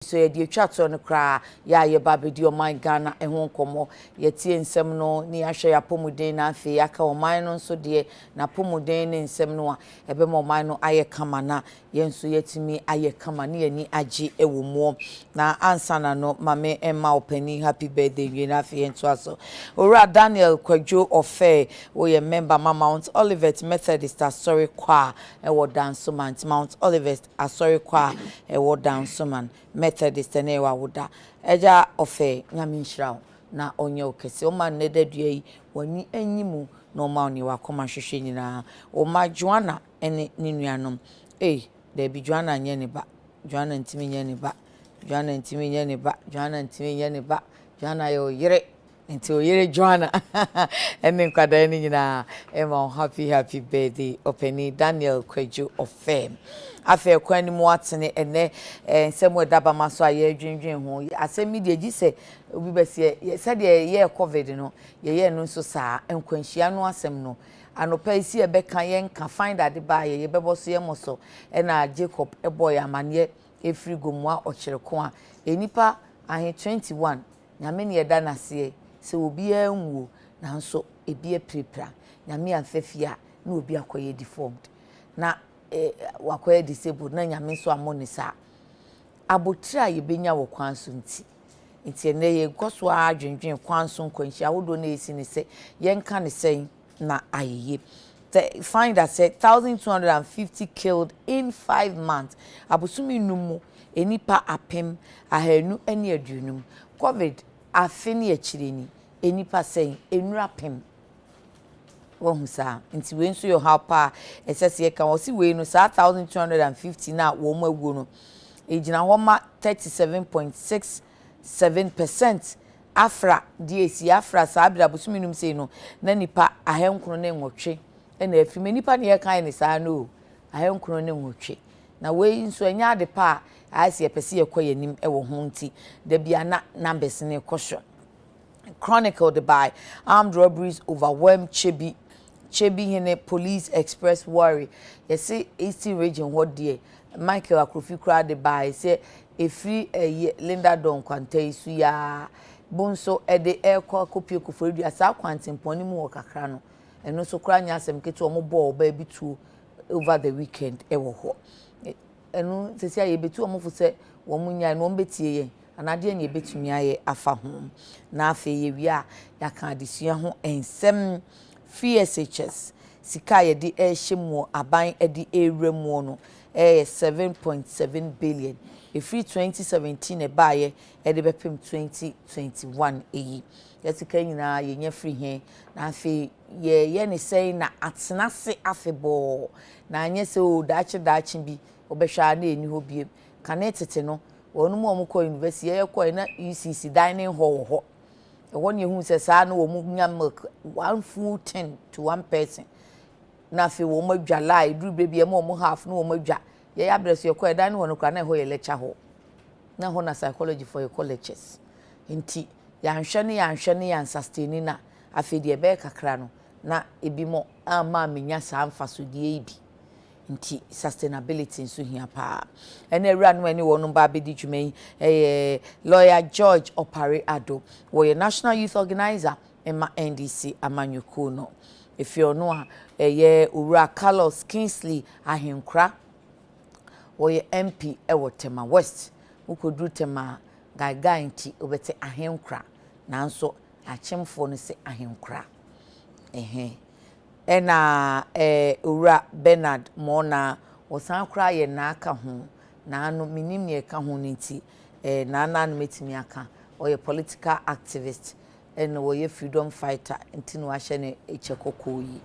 So ye chat on kra ya ye babedi o man Ghana ehon komo ye tie nsem no ni ahwe ya pomuden na afi ya ka o man no so de na pomuden ne nsem no a ebe mo man no aye kama na ye nso yetimi aye kama na ye ni agi ewo mo na ansa na no mame emma opani happy birthday we na afi ento aso ora Daniel Kwadwo Ofe wo ye member Mount Olivet Methodist Asori Kwa ewo Dansoman Mount Olivet Asori Kwa ewo Dansoman Methodist ne wa woda eja Ofe nyame nhyira na onye okese o ma ne dadua yi wani anyimu na o ma oni wa koma hwehwe nyina o ma Joanna ene ne nuanom de bi Joanna nye ne ba Joanna ntimi nye ne ba Joanna ntimi nye ne ba Joanna ntimi nye ne ba Joanna yo yire nti o yire Joanna ene nkwada ni nyina ema happy birthday Openi Daniel Kwadwo Ofe afa kwani mu atene ene nsemo daba maso aye dwendwen ho asemi de gi se obi bese se de ye covid no ye no nso saa enkwanhia no asem no anopa isi ebe kan ye nka find ade ba ye bebo so ye moso na Jacob eboy amane efri gomwa okyereko a enipa ahe 21 nyame ne yeda nase se obi anwo nanso ebi aprepra nyame afafia na obi akoye deformed na wakoye disabled na nyame so amonisa abotira ye benya wo kwanso nti ene ye goso adwendwen kwanso nkwanhia wodo na esi ne se yenka ne sen na ayeye find that said 1250 killed in 5 months abusumi numu enipa apem ahanu ene adunum covid afeni akireni enipa sen enura pem wohu sa nti we nso yo hapa esese ye kan wo si we no sa 1250 na wo mu aguo no ejina ho ma 37.67% afra DAC afra sa abira busumi num sei no na nipa ahenkro na nwotwe na afime nipa ne ye kan ne sa no ahenkro na nwotwe na we nso anya ade pa asi epese ye koye nim ewo ho nti da bia na numbers ne kosho chronicled by armed robberies overwhelmed Chebi hene police express worry. You see Eastern region what dear Michael Akrofi crowd by say efri Linda Don kwanta isu ya bonso ede aircall copy kofori asa kwantin poni mu okakra no eno so kra nya asem keto omo ball ba bitu over the weekend ewo ho eno sesi aye betu omo fo se wo munya no mbetie ye anade nya betumi aye afa ho na afa ye wi a yaka adesua ho ensem FSHS sika ye di ehyimu aban edi ewremu no 7.7 billion free 2017 baye edi bepem 2021 eyi yesika nyina ye nya free he na afi ye ne sei na atenase afebo na anya se o daachi bi obehwa na eni ho biem kanetete no wonu mu omukọ university ye kọ na UCC dining hall ho when you say sana wo mu milk 1 full 10 to 1 person na fe wo madwa lai duru baby em wo half no wo madwa ye ya breso ye ko dan no kra na ho ye lecture ho na ho na psychology for your colleges nti ya nhwe ne ya sustain na afi de be kakra no na ebi mo ama menya sa mfaso de ebi nti sustainability nso hia pa ene awura no ani wonu ba bedi dwumai lawyer George Opare Ado wo ye national youth organizer ema NDC amanyuku no efi ono a owura Carlos Kingsley ahenkra wo ye MP ewo Tema West ukodru Tema gaigai nti obete ahenkra nanso achemfo no se ahenkra ena owura Bernard Mona osan kra ye na aka ho na anu minim ne ka ho nti na no metimi aka oye political activist ena oye freedom fighter nti no ahye ne echekoko yi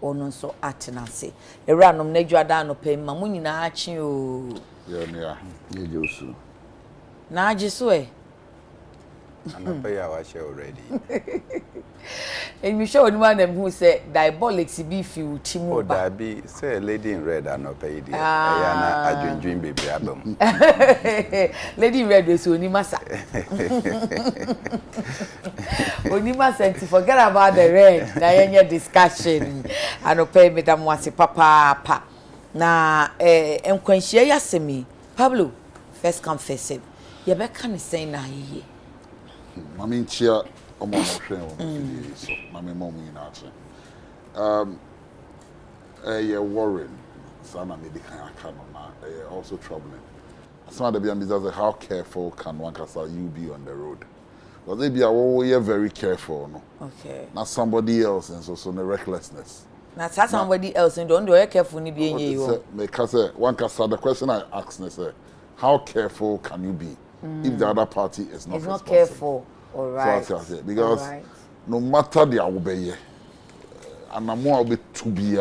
ono nso atenase ewura nom na dwada no pem ma mu nyina achi o yo ne ya ye josu na agiso anapa ya wa share already and we show no man who say diabolics be few timu ba o da bi say lady in red anapa idi ya na adwendwen bebre abam lady in red so ni masa oni masa forget about the red na yenye discussion anapa me da mwase papa na enkwanhia yasemi Pablo first confess ye be kan say na ye mami nchia omo hwe o so mami mom nyina ache you're worrying sana me kan aka no na also troubling some of the business how careful can one kasa you be on the road because they be are very careful no okay not somebody else and so the recklessness na somebody else and don't do careful ni be enye yo because one kasa the question I asked is how careful can you be if the other party is not careful all right so because no matter the obey and I'm more bit to be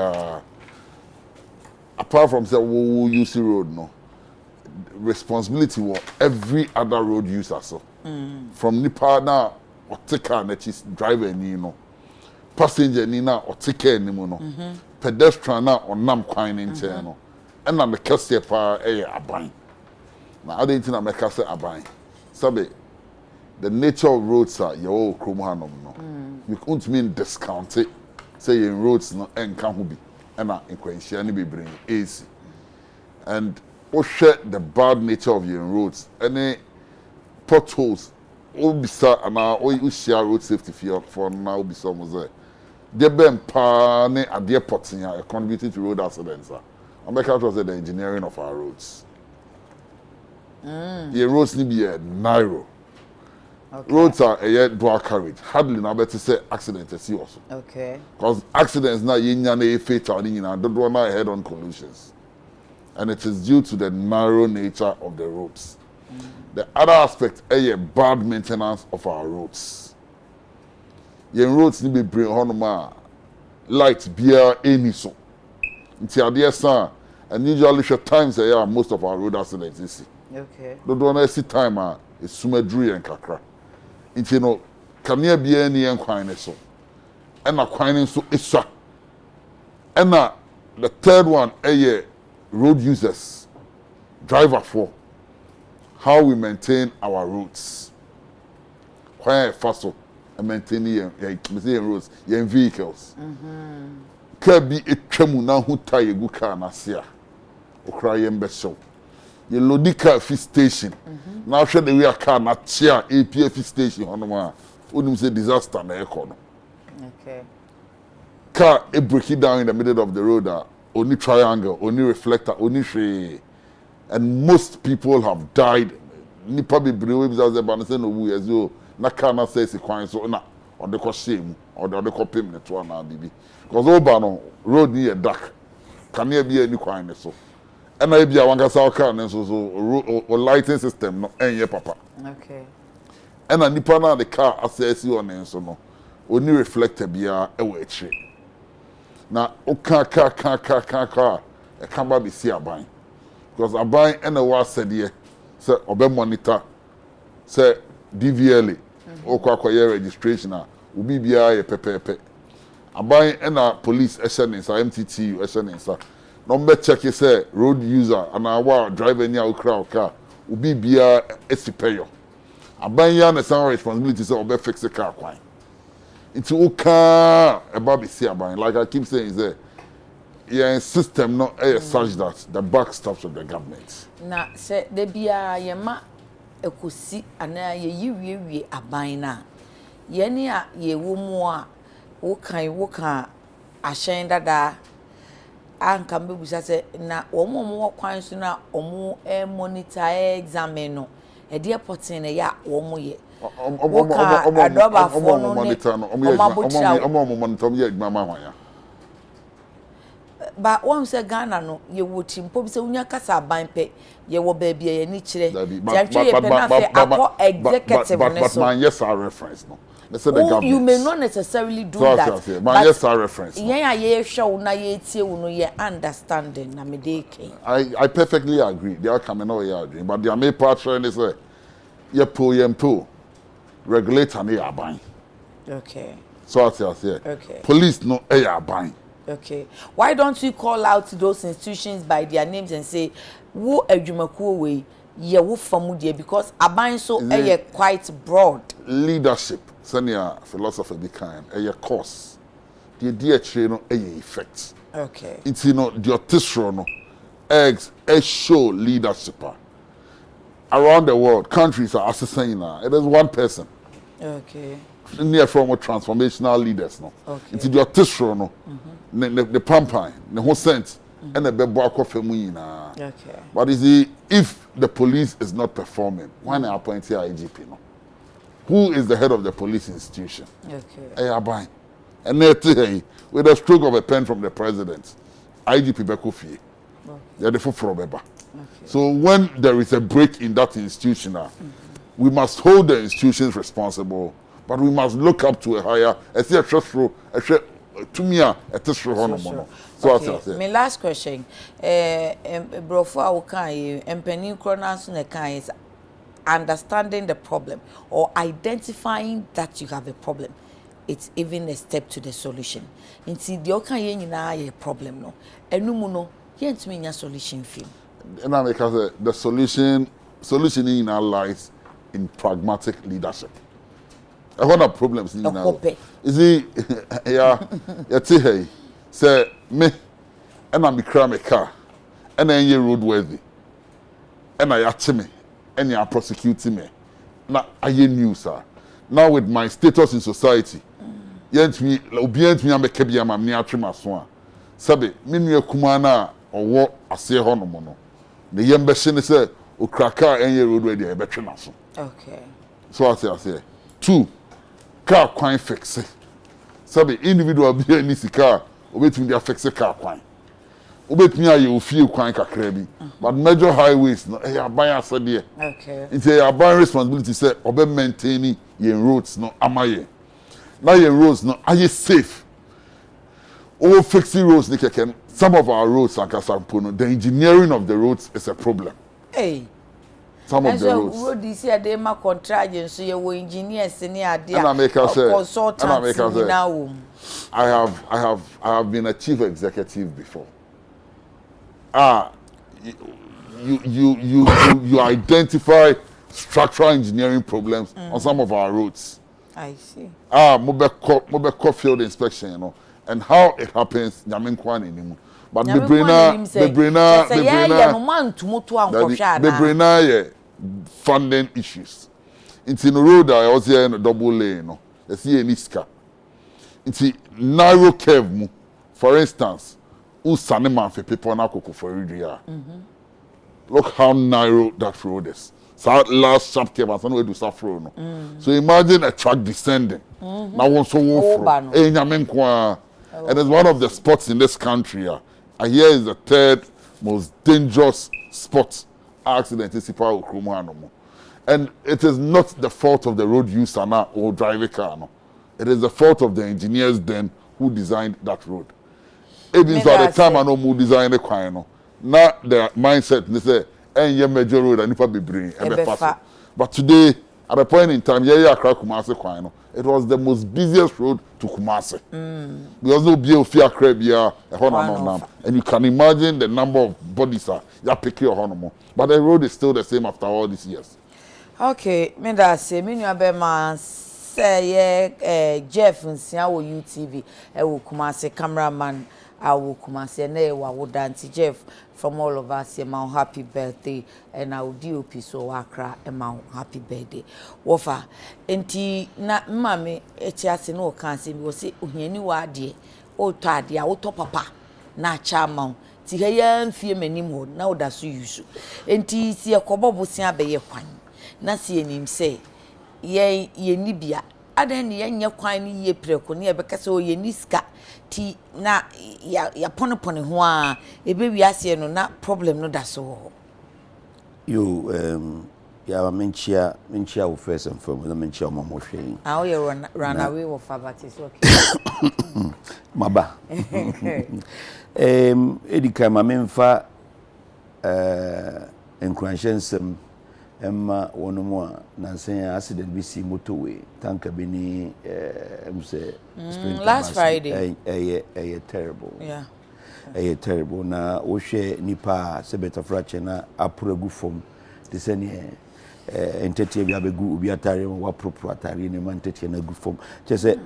apart from say we use the road no responsibility for every other road user so from nipa na or take car na driver ni no passenger ni na or take care ni mo no pedestrian na or nam kwan ni nche no and na me kase pa aban na other thing na me kase aban sabe the nature of roads are your krom hanom no you can't mean discount it say in roads no enka ho bi and na nkwanhyia ni bebree easy and share the bad nature of your roads any potholes obisa ana o share road safety for now obisa mo say de bem pa ne ade potin a contributing to road accidents I make out was the engineering of our roads your roads need be narrow roads are a dual carriage hardly na better say accident see also okay because accidents na yinya na fatal ni na do na head on collisions and it is due to the narrow nature of the roads. The other aspect is bad maintenance of our roads. Your roads need to be bring on light beer any so. Until there son, and usually short times most of our road accidents you see. Okay. The don't see time is sumedri and kakra. Until no can near be any enquine so. And acquiring so is so. And the third one road users, driver for how we maintain our roads. Why fast and maintaining roads, your vehicles. Can be a tremu now who tie a good car na sia. O cry embesho. Your Lodica fee station. Now show the way a car na chia APF station on one. Wouldn't say disaster na econo. Okay. Car a break it down in the middle of the road. Only triangle, only reflector, only shade. And most people have died. Nipa be brave because they ban say no we as you na kana say se kwan so na on the shame or the payment net one na bibi. Because over no road near dark. Can there be any kwan so. And I be a wan kasa car so or lighting system no enye papa. Okay. And a nipa na the car access you on so no. Only reflector bia e we eche. Na car e can ba be see aban because aban and the was said here say obe monitor say DVLA o kwa registration obi bia ye pepepe aban and a police SNS MTTU SNS no be check say road user and our driver near crowd car obi bia esipeyo aban ya na some responsibility say obe fix the car kwan. It's okay about the sea like I keep saying is that your system not such that the back stops of the government. Na say de bia ye ma ekosi ana ye yiwie aban na ye ne a ye wo mu a wo kan ahyen dada anka mbebusa say na wo mo kwan so na omo monitor examine no e de portin na ya wo mo ye but one say Ghana no ye woti mpo bi say unya kasa ban pe ye wo ba bia ye ni kire executive but man yes our reference no they say the government you may not necessarily do that man yes our reference yen ya ye hwe na ye tie wo no ye understanding na me dey ken I perfectly agree they are coming over here agree but their main part is say ye po regulator na ya ban okay so I say okay police no ya ban. Okay. Why don't we call out those institutions by their names and say, "Wo adwumakuo we ye wo famu de," because aban so quite broad. Leadership, senior philosopher be kind, course. The idea no effect. Okay. It's the autisro no eggs show leadership. around the world, countries are assessing now. It is one person. Okay. Near from transformational leaders, no. Okay. It's your tissue, no. The pampine, the whole sense, and the bebo coffee. Okay. But you see, if the police is not performing, why not appoint here IGP, no? Who is the head of the police institution? Okay. And with a stroke of a pen from the president, IGP Bekofi. They're the full. So when there is a break in that institution, we must hold the institutions responsible, but we must look up to a higher. I see a trust rule. To me, a trust rule. So okay. My last question, Brofo Awokai, Empeni Kronas Nekai is understanding the problem or identifying that you have a problem. It's even a step to the solution. In see the Okai a problem no, enumuno. Yet me a solution film. And I make the solution in our lives in pragmatic leadership. I want problems in our. Is he? Yeah, hey. Say me, and I'm cram a car, and then you roadworthy, and I at me, and you are prosecuting me. Now I knew, sir. Now with my status in society, yet me, obedient me, I'm a kebi, I'm near to my swan. Sabe, me near Kumana. Or what I say honomono. The young person say, O craka and your road ready a better naso. Okay. So I say, 2, car quine fix it. Sabi individual be any car, obey me fix a car quine. Obey me you feel quine craby. But major highways no buy us a dear. Okay. It's a buy responsibility say obey maintaining your roads no amaye. Now your roads no are you safe? All fixing roads they can. Some of our roads, like Asampuno, the engineering of the roads is a problem. Hey. Some of the roads. Road is here, they make contract, so you engineers in here, and I make us say, consultants now. I have been a chief executive before. You identify structural engineering problems on some of our roads. I see. Mobile field inspection, you know, and how it happens, but the brainer funding issues. It's in the road I was here in a double lane, no. You see any scar. It's a narrow curve, for instance, man for people na koko for area. Look how narrow that road is. So last sharp curve and somewhere to suffer no. So imagine a truck descending. Now one so one from. And it's one of the spots in this country. I hear is the 3rd most dangerous spot accident in Sipa Ukrumano. And it is not the fault of the road user now or driver car. No. It is the fault of the engineers then who designed that road. It means at the time I know who designed the car. No. Now their mindset they say, "And your major road and if I be bring But today, at a point in time, Kumasi it was the most busiest road to Kumasi. Because no fear crabia, and you can imagine the number of bodies are picking your but the road is still the same after all these years. Okay, me that say me new abema say Jeff nsia wo UTV e wo Kumasi cameraman awo Kumasi na e wo Danti Jeff from all of us my happy birthday and our DOP so Accra my happy birthday wofa enti na mama echiase no kan se we say ohiani wa ade o to ade a wo to papa na cha ma ti he ya mfie manim ho na oda so yusu enti si ekobo bosia be ye kwan na si enim se ye nibia adan ne ye kwan ni ye preko ne ye bekase o ye niska ti na ya pone ho a ebe wiase no na problem no da so you ya menchia wo first and foremost menchia mo hwe ah you run away with Fabati so okay maba edika ma memfa encouragement emma wonomu a nansen accident bi si motorway tanker bi ni last Friday terrible yeah terrible na wo hwe nipa se better fracture na aprogu fom de se ne entity bi abegu obi atare wa proper atare ne man entity na gu fom just say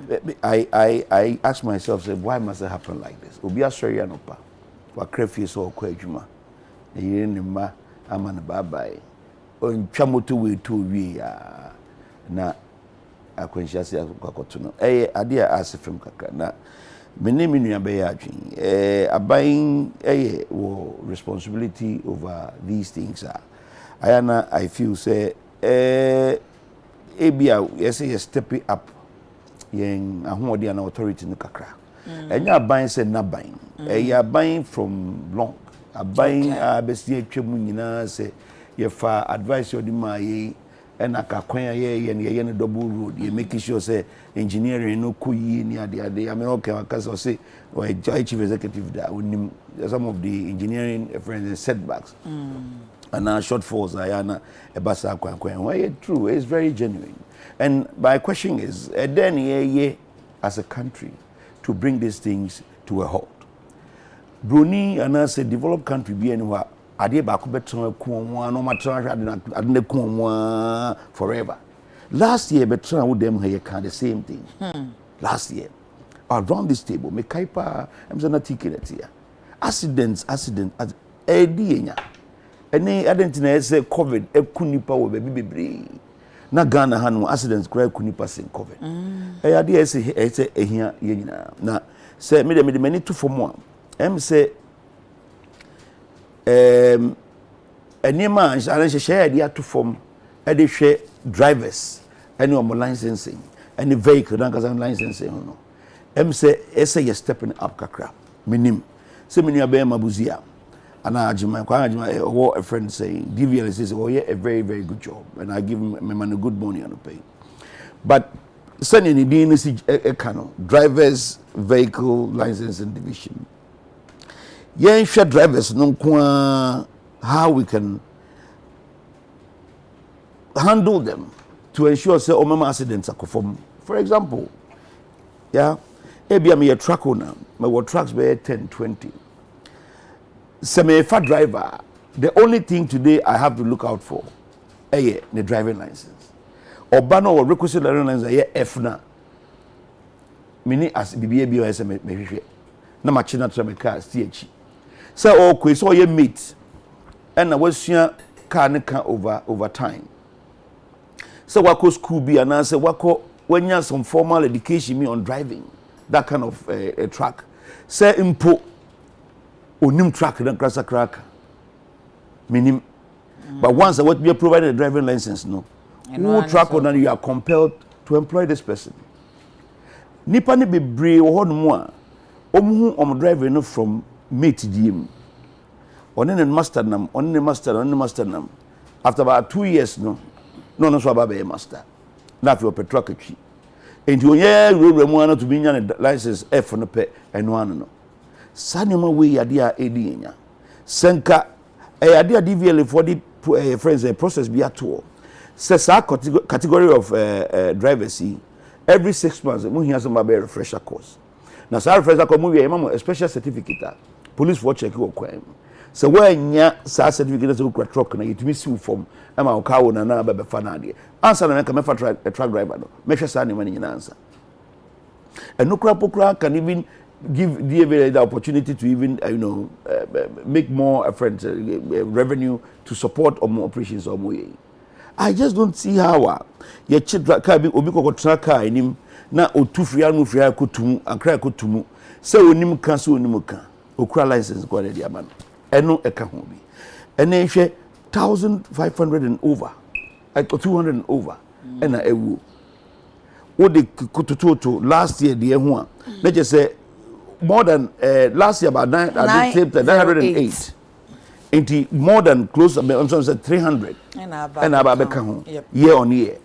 I ask myself say why must it happen like this obi asori anopa wa crafty so kwa adwuma e yire ne ma ama na bye bye ontwa moto we to wi ya na akwanhia se akwakoto no ade a asefem kakra na mene menua be ya adwen aban wo responsibility over these things ayana I feel say ebia yes step it up yen ahomodi an authority no kakra enya aban say naban aban from long aban abesi atwam nyina say ye fa advice odi ma ye ena ka kwan ye no double road ye make sure say engineering no koyi ni ade I mean okay because say or chief executive that onim some of the engineering friends and setbacks and shortfalls ayana ebasa kwan why true it's very genuine. And my question is, then ye as a country to bring these things to a halt. Bruni and as a developed country be anywhere, ade ba ko beton kuonwa no matra adne kuonwa forever. Last year beton with them here can the same thing. Last year around this table me kaipa am na ticket here. Accident enya. Any identity say COVID ekunipa wo be bebre. Na Ghana hanu accidents kura kunipa sen COVID. Ade ese ehia ye nyina. Na say me de mani to for more. Say enema anse share ade ato form e de hwe drivers any of licensing any vehicle dan kaza licensing no. Say ese ye stepping up kakra. Minim. Say me nua be mabuzia. And a friend saying, DVL says, oh, yeah, a very, very good job. And I give him a good money on the pay. But sending the DNC drivers, vehicle, licensing division. Yeah, share drivers, no how we can handle them to ensure say mama accidents are conform. For example, yeah, maybe I'm a truck owner, my trucks be 10, 20. Semi-fat driver, the only thing today I have to look out for the driving license. Obano or requisite driving license F-na. Mini as BBA or SM na machina to my car CH. So okay, so you meet and I was your car over time. So wako school be and answer wako when you have some formal education me on driving that kind of a truck. Say impo onim track dan krasa crack minim but once I want be provided a driving license no who track on and you are compelled to employ this person nipa ne bebre wo hono a omu driving no from mate diem onen master nam after about 2 years no so about be master na fi petrol katwi enti onye rewremu ana to be nya license F no pe eno ano no sanema we ade a edi nya senka ade a DVL for the friends process be ato says category of drivers every 6 months we hear some about refresher course now sa refresher course we am a special certificate police for check your crime so when nya sa certificate so truck na yitimi si form ama o kawo na ba be fa na ade answer na me fa truck driver no me hwe sa ne mani nyina answer and no crap can even give DVL the opportunity to even make more revenue to support more operations or more. I just don't see how your children can be obiko tracker him na otufria no fria kotumu akra kotumu se onim kan se onim kan okura license go dey aban eno eka ho bi ene hwe 1500 and over 200 and over ena ewu wo de kototo last year de ho a na je say more than last year about 908 into more than close to 300 and about year on year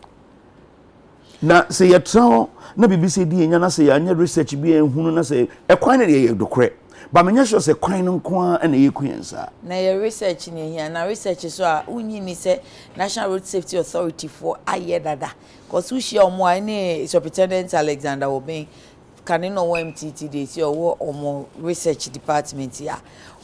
na say you try na BBC di enya na say anya research bi ehunu na say e kwan na ye dokre ba menya sure say kwan no kwa na ye kwensa na ye research ni here na research so a unyi ni say National Road Safety Authority for aye dada cause we share omo ani Superintendent Alexander Obeng can no MTT dey see omo research department ya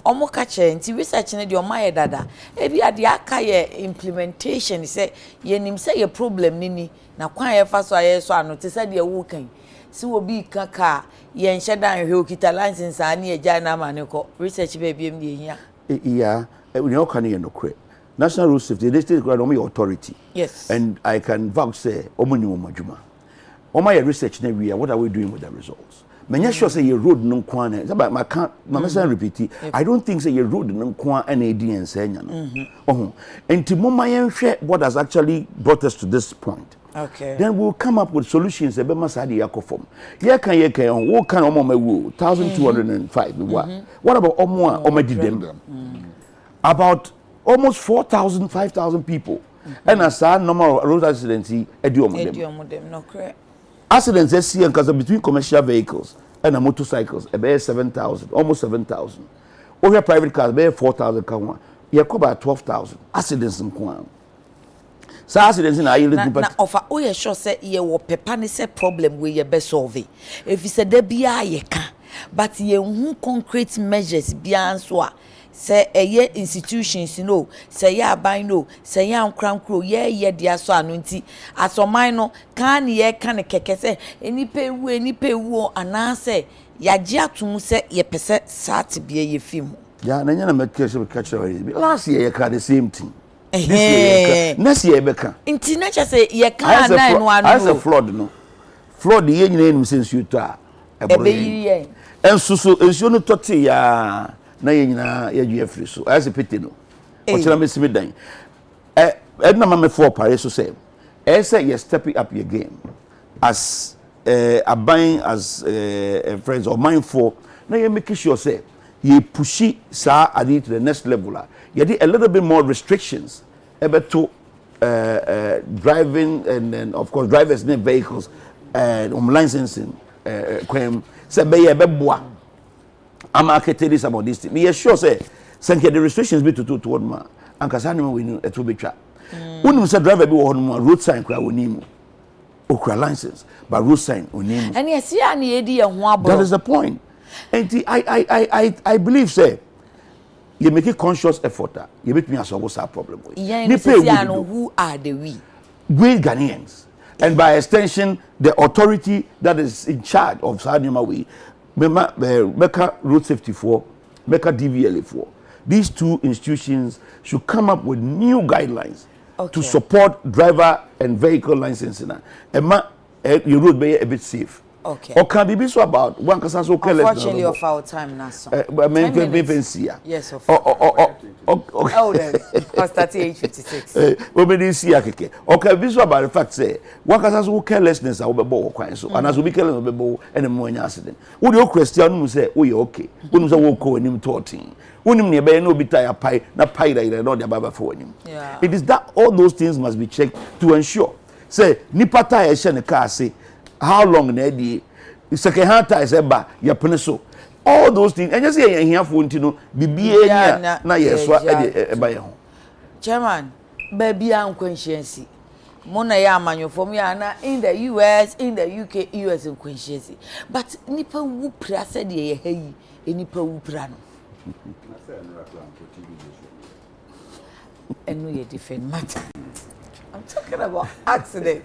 omo ka che nti research ne de omo aye dada e bi ade aka ye implementation say ye nim say ye problem ni na kwan ye fa so aye so ano te say de wo kan si obi kaka ye nhye dan hwe okita license ani e ja na ma ne ko research be biem de hia ya we no kan ye no kre National Road Safety, they state ground authority. Yes. And I can vouch say, Omani Omajuma. My research never what are we doing with the results? Many sure say your road no kwan. But my can't my repeat it. I don't think say your road no kwan and AD say no. And to mama share what has actually brought us to this point. Okay. Then we'll come up with solutions a bema sadi yakofom. Ye kan what kind of mama 1205 what about omo omedi them? About almost 4,000 5,000 people. And as a normal road accidents Ediom them no correct. Accidents they see between commercial vehicles and motorcycles about 7,000 almost 7,000. Over private cars about 4,000 ka you about 12,000 accidents in Kwan. So accidents in Ireland na offer oye sure say ye wo pepa ne say problem we ye be solve if you say there bia ye ka but ye hu concrete measures bia so a say eye institutions no say ya ban no say ya nkrankro ye dia so anu nti asoman no kan ye ka ne keke say enipa ewu ana say ya gi atum say ye pese sat bia ye film yeah na nyana make sure catch last year you the same thing. Next year beka inti na cha say ye kan na no anu as a flood no flood ye nyina enim sense you ta ebe ye ensusu ensuo no tote ya na ye nyina ye dwe afiri so as a pity no o kira me simi dan na mama for pare so say say you step up your game as aban as friends or mindful na you make sure say you push sa adi to the next level. You did a little bit more restrictions about to driving and of course drivers in vehicles and licensing claim say be boa. I'm marketing this about this thing. Me sure say the restrictions be to toward ma and kasani we know to be trap. When say driver be on road sign kra woni okra license but road sign oni. And yes ya na edi e ho abo. That is the point. And I believe say you make a conscious effort. You make me a solve that problem. Who are the we? We Ghanaians, and by extension, the authority that is in charge of Sadnuma we, Mecca Road Safety 4, Mecca DVLA 4. These two institutions should come up with new guidelines to support driver and vehicle licensing. And your road be a bit safe. Okay. Or can be so about one because so careless. Unfortunately, of our time now. Yes, of. Oh, then. Because 38:56. We be see akeke. Okay, be so about the fact say one because so carelessness I be bo kwan so. And as we careless be bo and mo nya accident. Wo de Christian no say wo ye okay. Wo no say wo ko anim 13. Wonim ne be no bi tire pai na pai da no de baba for anim. Yeah. It is that all those things must be checked to ensure. Say nipa tire she ne car say how long na dey second hand tires eba ya pene so all those things and you say yan here for ntino bibie na yeso eba ye ho chairman baby an conscience mo na ya amanyofo ya na in the US in the UK US in conscience but nipa wu pra se de ye hayi nipa wu pra no na say no plan for TV enu ye different matter. I'm talking about accident.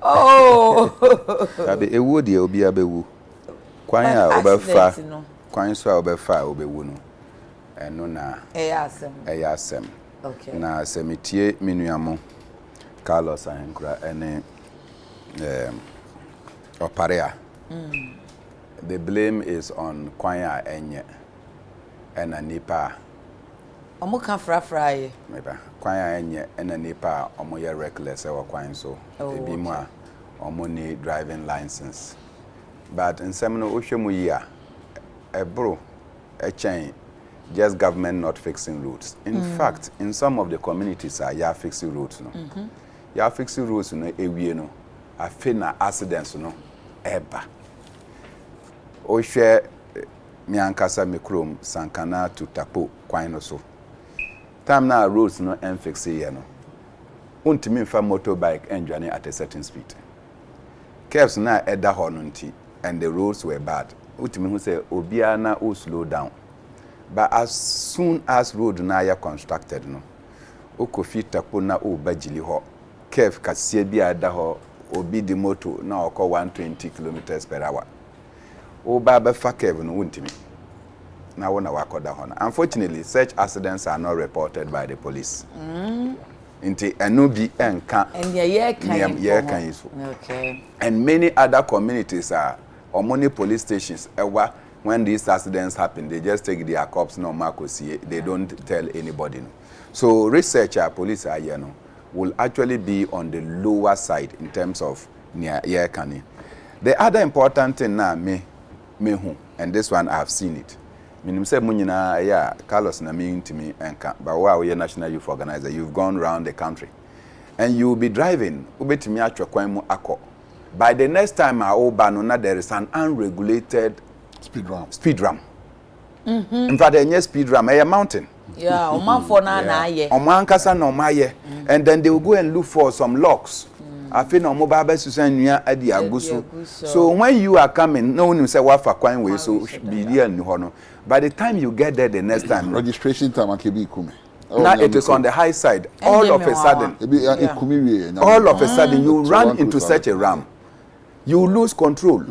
Oh. Abi ewu de obi abewu. Kwan a obefa. Kwan so a obefa obewu no. Eno na Eyasem. Okay. Na semitie minuamo Carlos Ahenkura ene Oparea. The blame is on kwan a enye ena nipa omo kan frafra ye meba kwan a enye ena nipa omo ye reckless e kwan so ebi mu a omo ni driving license but nsem no ohwemu yi a ebro chain just government not fixing roads in fact in some of the communities are ya fixing roads no ya fixing roads no ewie no afi na accidents no eba ohwe mi ankasa mikrom sankana to tapo kwan no so time na roads no fixe ye no untimi mfa motorbike enjwane at a certain speed curves na eda ho no nti and the roads were bad utimi hu say obia na o slow down but as soon as road na ya constructed no okofi tapo na o bagili ho curve kasie bia da ho obi di moto na okọ 120 km/h o ba fa curve no untimi na wona wakoda hono. Unfortunately, such accidents are not reported by the police. Inti enu bi enka and yeah kan so. Okay. And many other communities are or many police stations when these accidents happen, they just take their cops no makosi, they don't tell anybody. No. So researcher police are you know will actually be on the lower side in terms of near year canny. The other important thing now me who, and this one I have seen it. Minim say munyina yeah Carlos na me to me enka but wow you national youth organizer, you've gone around the country and you will be driving ubetimi atwa kwan mu akọ. By the next time I oba no there is an unregulated speed ram. In fact any speed ram a mountain. Yeah, oman for na aye. Oman kasa na omaye and then they will go and look for some locks. I feel no mobile best nua adi agusu. So when you are coming, no one say wa fa kwan we so be there ni ho no. By the time you get there the next time, registration time akebi kume. Now it is on the high side. All of a sudden, you run into such a ram. You lose control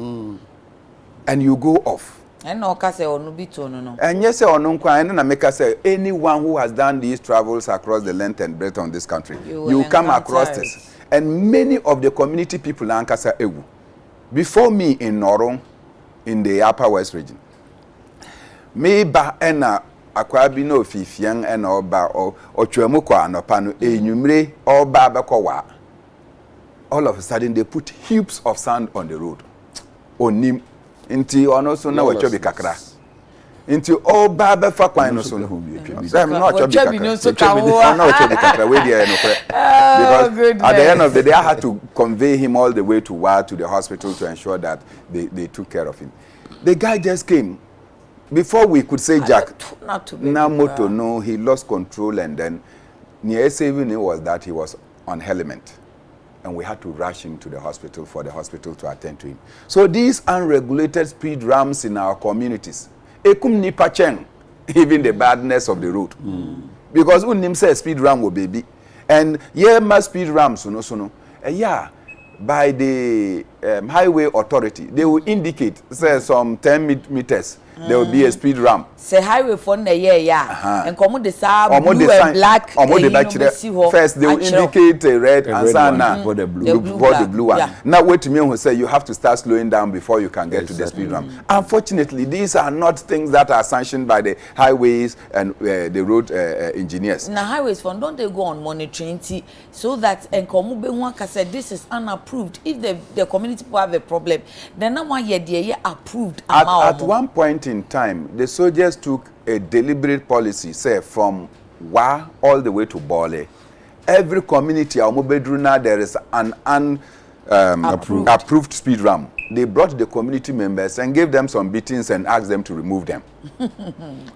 and you go off. And yes, and make us say anyone who has done these travels across the length and breadth of this country, you come across this. And many of the community people in Ankasa Ewu, before me in Norong, in the Upper West region, me ba ena akwabi no fifian ena oba otwemu kwa anopa no enyumre oba bekowa. All of a sudden they put heaps of sand on the road. Onim inti ono so na wachobi kakra. Inti oba befa kwan no so no. Them not wachobi kakra we there no kre. Because at the end of the day I had to convey him all the way to the hospital to ensure that they took care of him. The guy just came. Before we could say Jack, now moto no, he lost control and then near saving was that he was on helmet and we had to rush him to the hospital for the hospital to attend to him. So these unregulated speed rams in our communities, ekum nipa cheng, even the badness of the road. Because unim say speed ram will baby. And yeah, my speed rams, so yeah, by the highway authority, they will indicate, say some 10 meters. There will be a speed ramp. Say highway for the yeah. And come the sab blue and black. First they will indicate a red and sana for the blue one. Yeah. Now wait to me who say you have to start slowing down before you can get to the speed ramp. Unfortunately, these are not things that are sanctioned by the highways and the road engineers. Now highways fund don't they go on monitoring so that and come be said this is unapproved. If the community people have a problem, then now one year they approved. At one point in time, the soldiers took a deliberate policy, say from Wa all the way to Bole. Every community, there is an approved speed ramp. They brought the community members and gave them some beatings and asked them to remove them.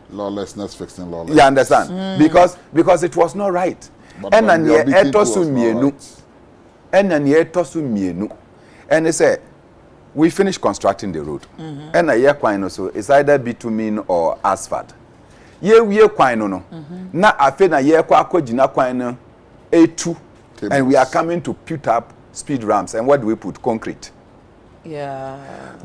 Lawlessness fixing lawlessness. You understand? Because it was not right. And they said, we finished constructing the road. And a year quine so it's either bitumen or asphalt. Ye quine no. Na afe na ye kwa jina quine A2. And we are coming to put up speed ramps. And what do we put? Concrete. Yeah.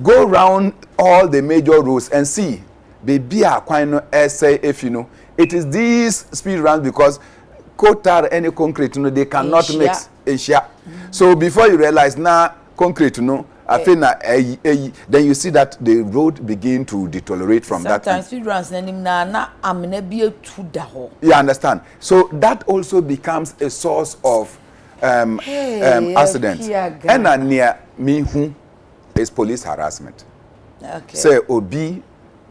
Go around all the major roads and see. Baby quine essay if you know. It is these speed ramps because coatar any concrete, they cannot mix Asia. So before you realize now concrete, then you see that the road begin to deteriorate from that. Sometimes speed runs you understand? So that also becomes a source of accidents. And near me who is police harassment. Okay. Say Obi,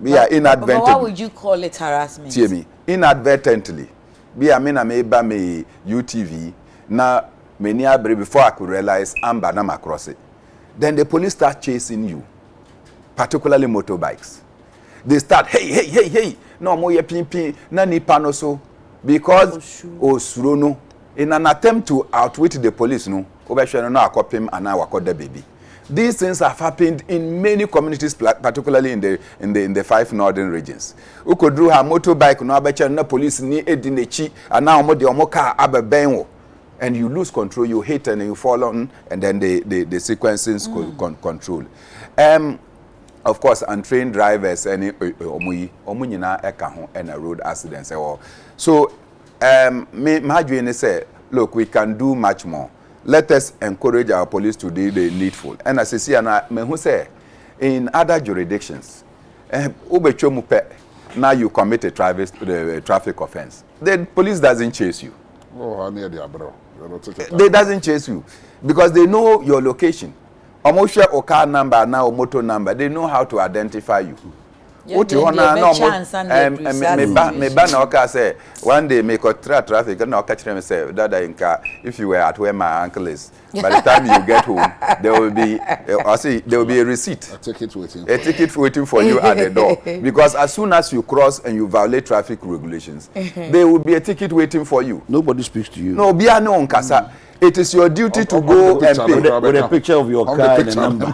we are inadvertently. But what would you call it harassment? Hear me. Inadvertently. Be a me UTV. Now many before I could realize I'm banana across it. Then the police start chasing you, particularly motorbikes. They start, hey, no more pin, na nipa no so, because Osrono, in an attempt to outwit the police, no, obesha no akopim and now the baby. These things have happened in many communities, particularly in the 5 northern regions. Uko drew her motorbike, no abecha no police ni edinechi, and now mo de omoka abebenwo. And you lose control, you hit and you fall on, and then the sequences control. of course, untrained drivers any omunyina eka ho and road accidents. So me madwene say, look, we can do much more. Let us encourage our police to do the needful. And as I see, me who say in other jurisdictions, now you commit a traffic offense. The police doesn't chase you. Oh, near the bro. They doesn't chase you because they know your location. Almost your car number now, motor number. They know how to identify you. What you want now? Me ban oka say one day make a traffic and oka catch them say that in car. If you were at where my uncle is, by the time you get home, there will be there will be a receipt. A ticket waiting. A ticket waiting for you at the door. Because as soon as you cross and you violate traffic regulations, there will be a ticket waiting for you. Nobody speaks to you. No, be a no nkasa. It is your duty to go and pay with a picture of your car and a number.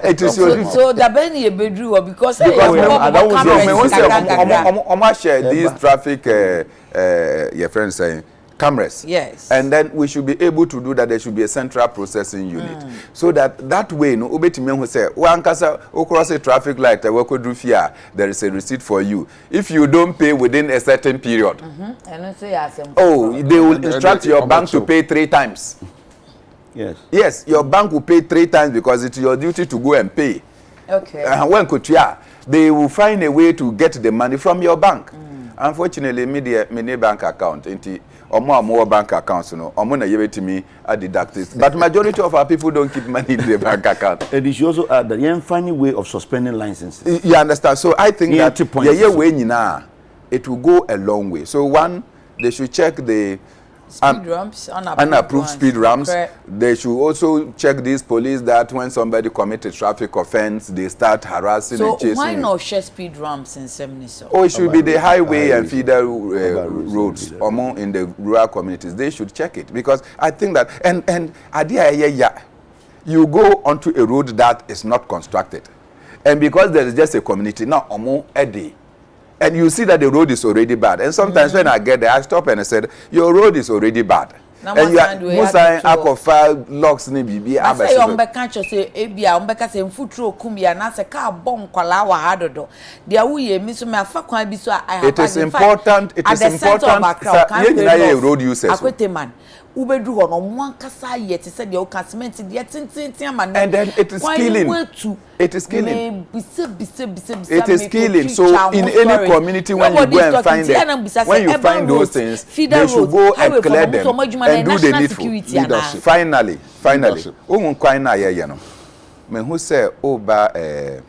It is your duty. So the Benny bedroom because I share these traffic your friend saying cameras. Yes. And then we should be able to do that. There should be a central processing unit. So that way, no, ubetimi who say, one kasa across a traffic light, there is a receipt for you. If you don't pay within a certain period, they will instruct your bank to pay 3 times. Yes. Yes, your bank will pay 3 times because it's your duty to go and pay. Okay. When they will find a way to get the money from your bank. Unfortunately, me bank account, more bank accounts, you know, na me are deducted. But majority of our people don't keep money in their bank account. And you should also add that you find a way of suspending licenses. You understand? So I think that it will go a long way. So one, they should check the speed ramps, unapproved speed ramps. They should also check these police that when somebody commits a traffic offense, they start harassing and chasing. So why not share speed ramps in Semniso? Oh, it should be the highway and feeder roads among in the rural communities. They should check it because I think that and you go onto a road that is not constructed, and because there is just a community now among a day. And you see that the road is already bad. And sometimes when I get there, I stop and I said, your road is already bad. And you are Musa Akofa locks ni bibi. I say on can't say Abia on Becca say futuro kumbia na se car bomb kwala wa hadodo. Dia wuye mi so me afa kwan bi so I have. It is important. It is important. Road users. Akwete man. Ubedu hono mwankasa ye te se de o cement de tintin man. And then it is killing. It is killing. It is killing. So in any community when you go and find them, when you find those things, they should go and clear them and do the needful. Leadership. Finally. Umun kwai na ye no. Me who say over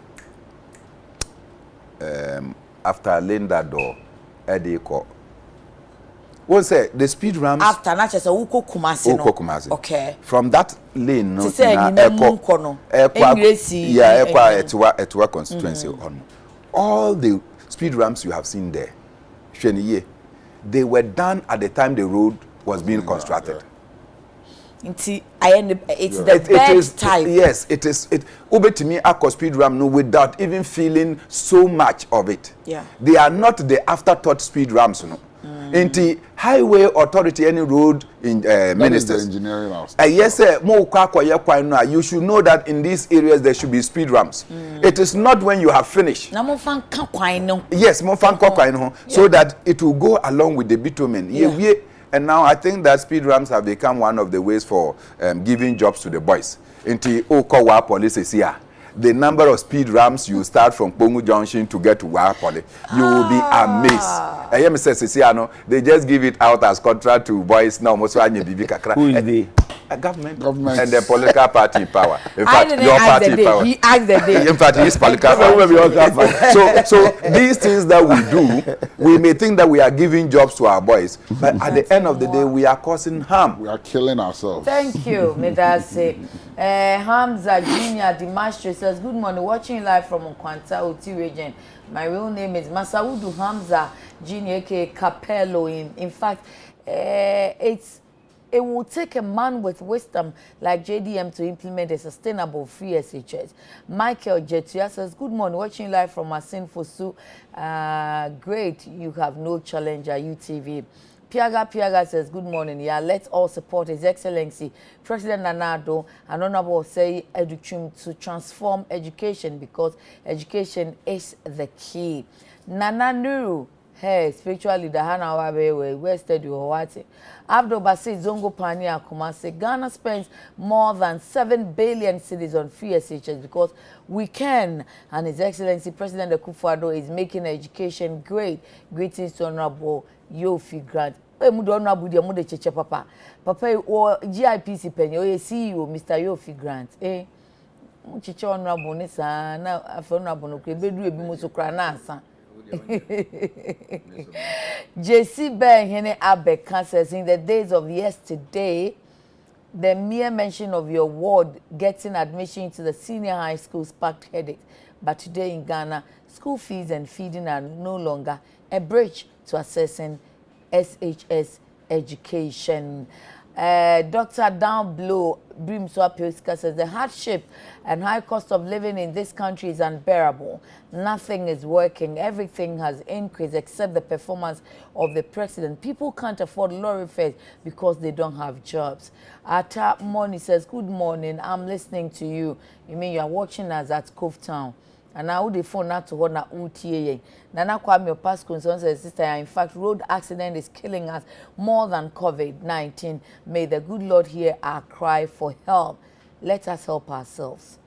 after Linda door Adekye. One say the speed ramps after na chese uko Kumasi. Okay. From that lane no Ekwa constituency on. All the speed ramps you have seen there, they were done at the time the road was being constructed. It's the best type. Yes, it is. Ubetimi Akko speed ramp no without even feeling so much of it. Yeah. They are not the afterthought speed ramps, no. In the highway authority, any road in ministers. Engineering house. Yes, sir. You should know that in these areas there should be speed ramps. It is not when you have finished. Yes, so that it will go along with the bitumen. Yeah. And now I think that speed ramps have become one of the ways for giving jobs to the boys. Into Okowa police is here. The number of speed ramps you start from Pongu Junction to get to Wapole, you will be amazed. They just give it out as contract to boys now. Who is the government and the political party in power? In fact, your party in power. He asked the day. In fact, he's political party. So these things that we do, we may think that we are giving jobs to our boys, but at the end of the day, we are causing harm. We are killing ourselves. Thank you, Medase. Hamza Junior Dimastre says, good morning, watching live from Nkwanta Oti region. My real name is Masaudu Hamza Junior aka Capello. In fact, it will take a man with wisdom like JDM to implement a sustainable free SHS. Michael Jetua says, good morning, watching live from Asin Fosu. Great, you have no challenger, UTV. Piaga says, good morning. Yeah, let's all support His Excellency President Nana Addo and Honorable Say Educhum to transform education because education is the key. Nana Nuru, hey, spiritual leader, Hana Wabewe, where study or what? Abdul Basit Zongo Pania Kumase, Ghana spends more than 7 billion cedis on free SHS because we can. And His Excellency President Akufo-Addo is making education great. Greetings to Honorable Yofi Grant. Mudo Honorable Dia Mude Cheche Papa. Papa or GIPC Penny, or CEO Mr. Yofi Grant. Cheche Honorable Nisa, now after Honorable no Bedu Ebimuso Kranasa. JC Ben Hene Abeka says, in the days of yesterday, the mere mention of your ward getting admission into the senior high school sparked headaches. But today in Ghana, school fees and feeding are no longer a bridge to accessing SHS education. Dr. Down Below Brimswa Pilska says the hardship and high cost of living in this country is unbearable. Nothing is working. Everything has increased except the performance of the president. People can't afford lorry fares because they don't have jobs. Ata Money says, good morning. I'm listening to you. You mean you are watching us at Cove Town? And now the phone not to hold na UTA. Nana Kwame past concerns says, sister, in fact, road accident is killing us more than COVID-19. May the good Lord hear our cry for help. Let us help ourselves.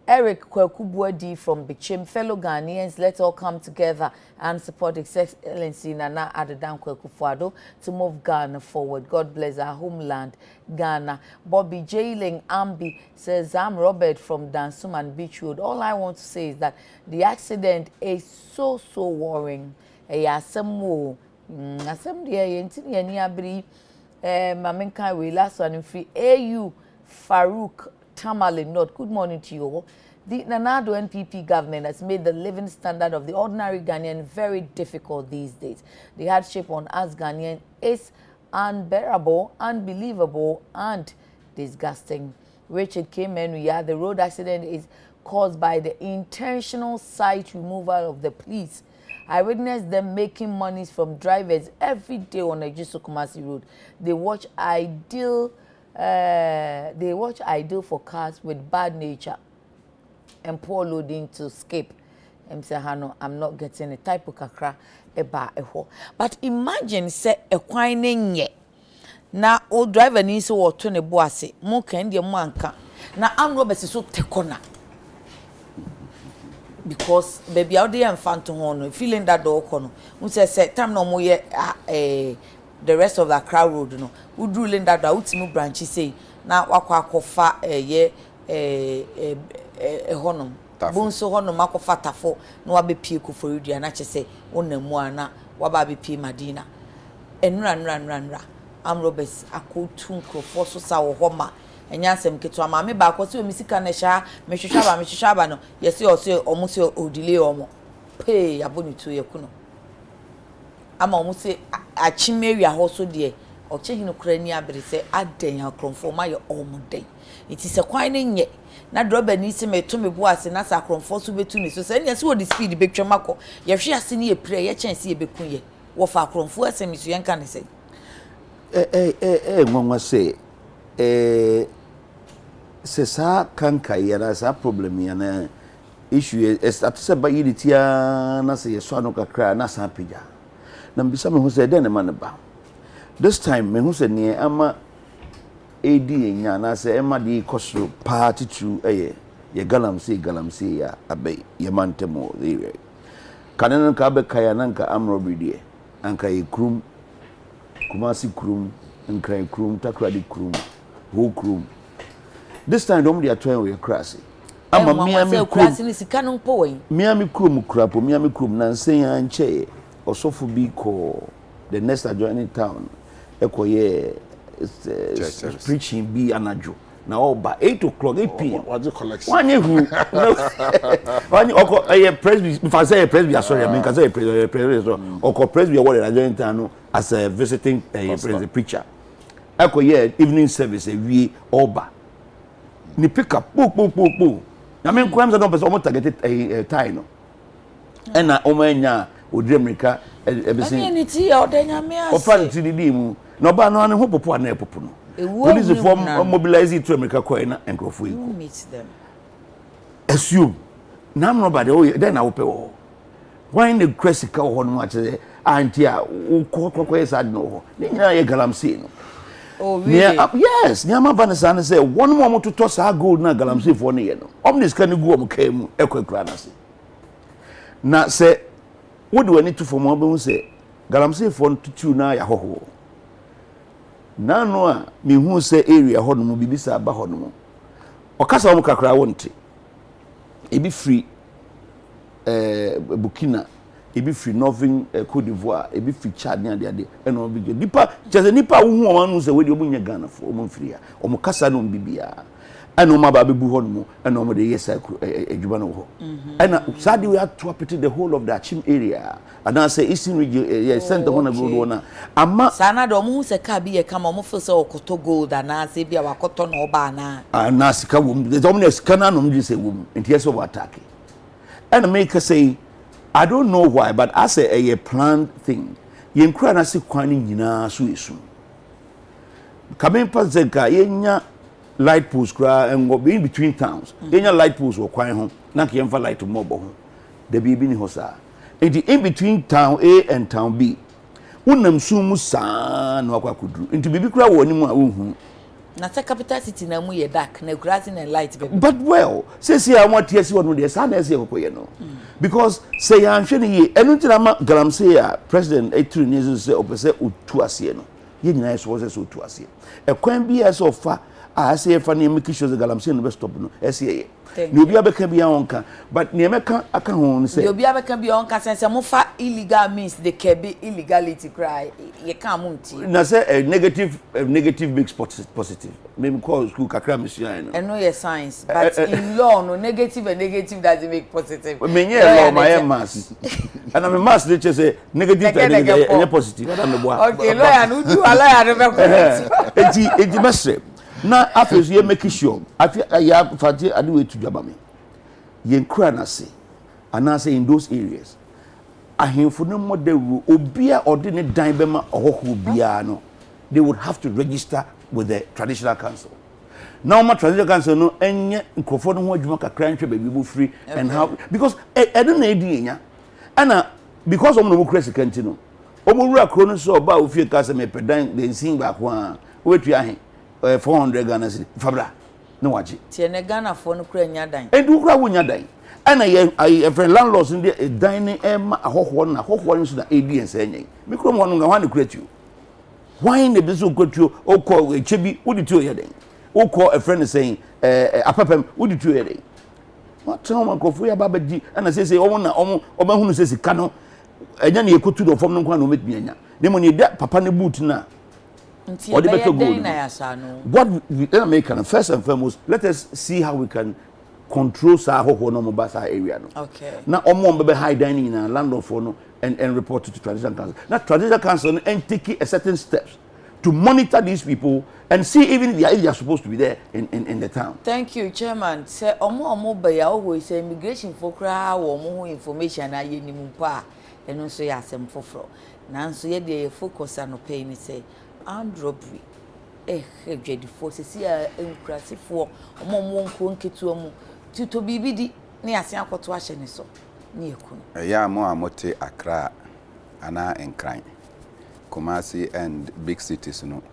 Eric Kwekubwedi from Bichim, fellow Ghanaians, let's all come together and support His Excellency Nana Addo Akufo-Addo to move Ghana forward. God bless our homeland, Ghana. Bobby Jailing Ambi says, I'm Robert from Dansuman Beach Road. All I want to say is that the accident is so worrying. Asem dia yentini yani abri mamenka we last one free AU Farouk Tamale North. Good morning to you all. The Nana Addo NPP government has made the living standard of the ordinary Ghanaian very difficult these days. The hardship on us Ghanaian is unbearable, unbelievable, and disgusting. Richard Kemenuya, the road accident is caused by the intentional site removal of the police. I witnessed them making monies from drivers every day on Ejisu Kumasi Road. They watch ideal for cars with bad nature and poor loading to escape. I'm not getting a type of kakra eba eho. But imagine say a quine ye. Na old driver needs to walk to ne boase. Mo kendi mo anka. Na am Robert so tekona. Because baby out there and phantom hono feeling that door kono. Who say time no mo ye the rest of the crowd road no. Who ruling that ultimate branch say na wakwa kofa honum. Bonso honum akofa tafo na wabepie kuforudua na chese onnamu ana wababepie madina. Enra. Am Roberts akotu nkrofo so sa wo homa. Enyasem keto amame ba akosi omisika na sha mehwehwa no yesi ose omusi odile omo pay abonitu yekuno ama omusi achimeri ahoso de ochehinu krani abere se aden akromfo ma ye omuden iti se kwan ne nye na droba ni se meto mebu ase na sa akromfo so betu ni so se nya se wo the speed betwa mako ye hwe ase ni ye pre ye chance ye bekun ye wo fa akromfo ase mi so ye nka ne se nwanwa se se sa kanka yana sa problem yana issue at se ba yiditia na se yeso anu kakra na sa pija na mbisa me hu se den man ba this time me hu se ne ama edi enya na se ema di kosro party to ye galamsi ya abai ye mantemo ire kanan ka be kaya nan ka amro bidie anka ye krum Kumasi krum nkran krum takradi krum ho krum this time dom dia twen we krasi ama miami krasi ni sika no mpo wen miami krum krapo miami krum na nsen ya nche osofo bi ko the next adjoining town ekoye preaching bi anajo na oba 8 o'clock 8 p.m. What's the collection? One who one oko presby if I say presby sorry I mean can say presby oko presby what adjoining town as a visiting preacher. Ekoye evening service we oba ni pick up po na men kwam za don person almost target time no and na omanya odremrika ebisi ni ti ya odanya me ase ofa ti di mu na oba no ane ho popo na epopo no police form mobilize to America coin na enkrofo iko meet them assume na am nobody oh then na wo pe wo why the cresica ho no a che anti a ko yes ad no ho ni na ye galamsey no. Oh really? Yes, nyama vanessa na say one more to toss our gold na galamsey for ne ye no. Omnis kan go om kai mu ekwekura na se. Na say wo de wani to for mo be hu say galamsey for tutu na ya hoho. Na no a me hu say area ho no mo bibisa ba ho no mo. Okasa wo kakra wonte. Ebi free Burkina ebi free Northern Cote d'Ivoire ebi free Chad ne ade eno obi nipa cheze nipa wo hu o se we de omunya Ghana fo omo free a omo kasa no bibia eno ma ba bebu ho no eno omo de yesa adwuma no ho ena sadi we have to appreciate the whole of the Achim area and I say Eastern region center ho na go na ama sana do omo se ka bi ye kama omo fo se okoto gold na se bia wakoto no oba na na sika wo de omo na sika na no mji se wo enti yeso wo attack and make say I don't know why, but as a planned thing, you na si kwani nyina so esu. Coming past Zenka, yenya light posts kra and go in between towns. Yenya light posts wo kwan ho, na ke yemfa light mo bo ho. The bibi ni ho sa. In between town A and town B. Unam su mu sa no akwa kudru. Nti bibi kra wo ni mu a wo na se capital city na mu ye dark na grass and light baby. But well, say I want to see what no dey sa na say ko ye no. Because say ya hwe ne ye enu ntira ma galamsey a president etru ni say opese otu ase no. Ye nyina so say otu ase. E kwan bi ya so fa a say fa na make sure galamsey no be stop no. E say ye. Ni obi abeka bi ya wonka but ni emeka aka ho no say. Ni obi abeka bi wonka say mo fa illegal means the kebi illegality cry ye kan mo nti. Na say negative makes positive. Maybe call school kakra machine no. And no your science but in law no negative and negative doesn't make positive. Me nye law my mass. And I'm mass they say negative and negative positive. Okay, lawyer no do lawyer no be correct. Eti mesre. Na afesu ye make sure ya fati ade we to dwaba me. Ye nkura na se. And say in those areas. Ahemfo no model obia ode ne dan be ma ohoho bia no. They would have to register with the traditional council. Now my traditional council no enye nkofo no ho adwuma kakra nhwe baby bo free and how because I don't know enya ana because omo no mo crazy kanti no omo wura kro no so oba ofie ka se me pedan de nsin ba ko a wetu ahe 400 Ghana cedi fabra no waji tie ne Ghana fo no kra nya dan edu kra wo nya dan ana ye friend landlords ndi dan ne ema ahoho na ahoho no so na ADS enye me kro mo no nga hwan create you why ne be so kwatu okọ echebi wodi tu oyeden okọ a friend saying apapam wodi tu oyeden what tell man kofu ya baba di ana say omo na omo hunu say sika no enya ne ekotu do fom no kwa no metumi anya ne mo ne da papa ne boot na nti ode beto gold na ya sa no what we American first and foremost let us see how we can control sa hoho no mo ba sa area no okay na omo be high dining na landlord for no and report it to traditional council. Now traditional council and take a certain steps to monitor these people and see even if they are supposed to be there in the town. Thank you, Chairman. Say omo be ya always say immigration for kra wo mo information na ye nimu pa eno so ya asem foforo. Nanso ye dey focus an pay ni say armed robbery dwedi for sisi a enkrasifo omo nkro nketu omo tito bibidi ne ase akoto ahye ne so. Yeah, mo amote Accra ana Nkran Kumasi and big cities no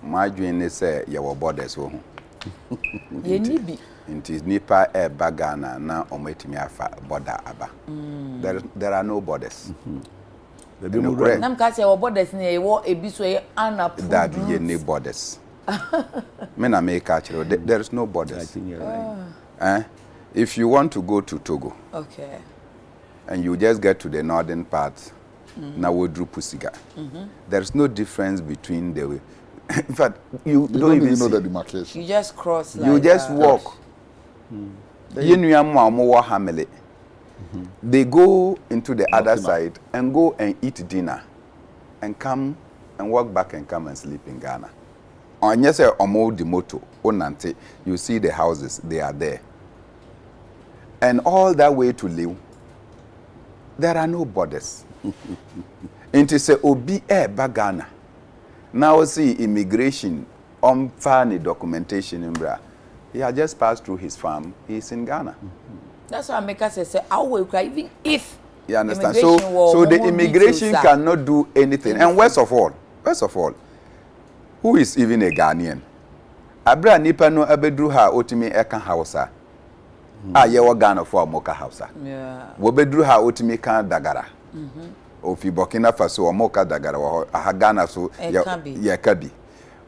my dream is say your borders wo ye nibi inti nipa bagana na ometimi afa border aba there are no borders nam ka say your borders na wo ebi so ye anapu that ye no borders me na make actually there is no borders if you want to go to Togo, okay, and you just get to the northern part, now we drew Pusiga. There is no difference between the way. In fact, you don't even know the demarcation. You just cross. You like just walk. They go into the other side and go and eat dinner, and come and walk back and come and sleep in Ghana. On yes, omo di moto onante, you see the houses, they are there. And all that way to live, there are no borders. Inti se obi bagana. Now see immigration funny documentation in Bra. He had just passed through his farm. He's in Ghana. That's why America says, I will cry even if you understand? So the immigration cannot do anything. And worst of all, who is even a Ghanaian? Abra nipa no abedru ha otimi eka Hausa. Ye wa Ghana for Moka Hausa. Yeah. Wo bedru ha otimi kan Dagara. Ofi Burkina Faso o Moka Dagara wo ha Ghana so ye kabi.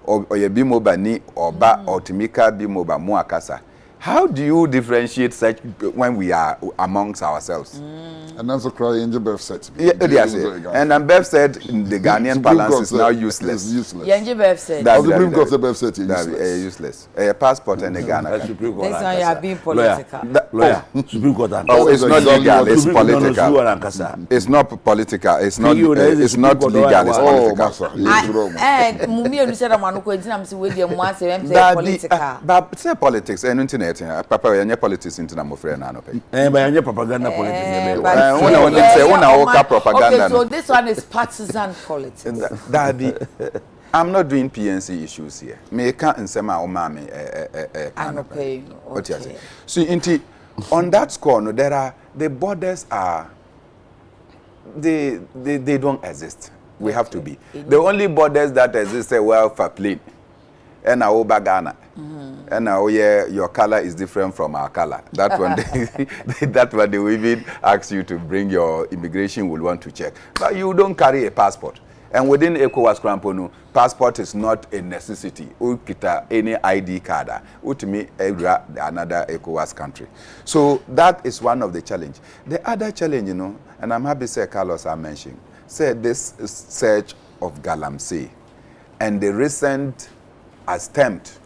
O ye bi moba ni oba otimika bi moba mu akasa. How do you differentiate such when we are amongst ourselves? And that's a cry Angel Bev said. Yes, and then Bev said the Ghanaian balance is now useless. It's useless. Angel Bev said. The Supreme Court said Bev said useless. A passport and a Ghana. This one you are being political. Lawyer. Supreme Court. Oh, it's not legal. It's political. It's not political. It's not. It's not legal. It's political. And Mummy, you said I'm not going to say political. But say politics. And Papa, you're politics into my friend. But you're propaganda politics. Okay, so this one is partisan politics. Daddy, I'm not doing PNC issues here. Me can't say my mama. Okay. So, on that score, no, there are the borders are they don't exist. We have to be the only borders that exist are welfare plane. And now Ghana. And now your color is different from our color. That one that one they will even ask you to bring your immigration will want to check. But you don't carry a passport. And within ECOWAS Crampono, passport is not a necessity. Ukita any ID card. Utimi another ECOWAS country. So that is one of the challenge. The other challenge, and I'm happy to say Carlos I mentioned, said this search of Galamsey and the recent attempt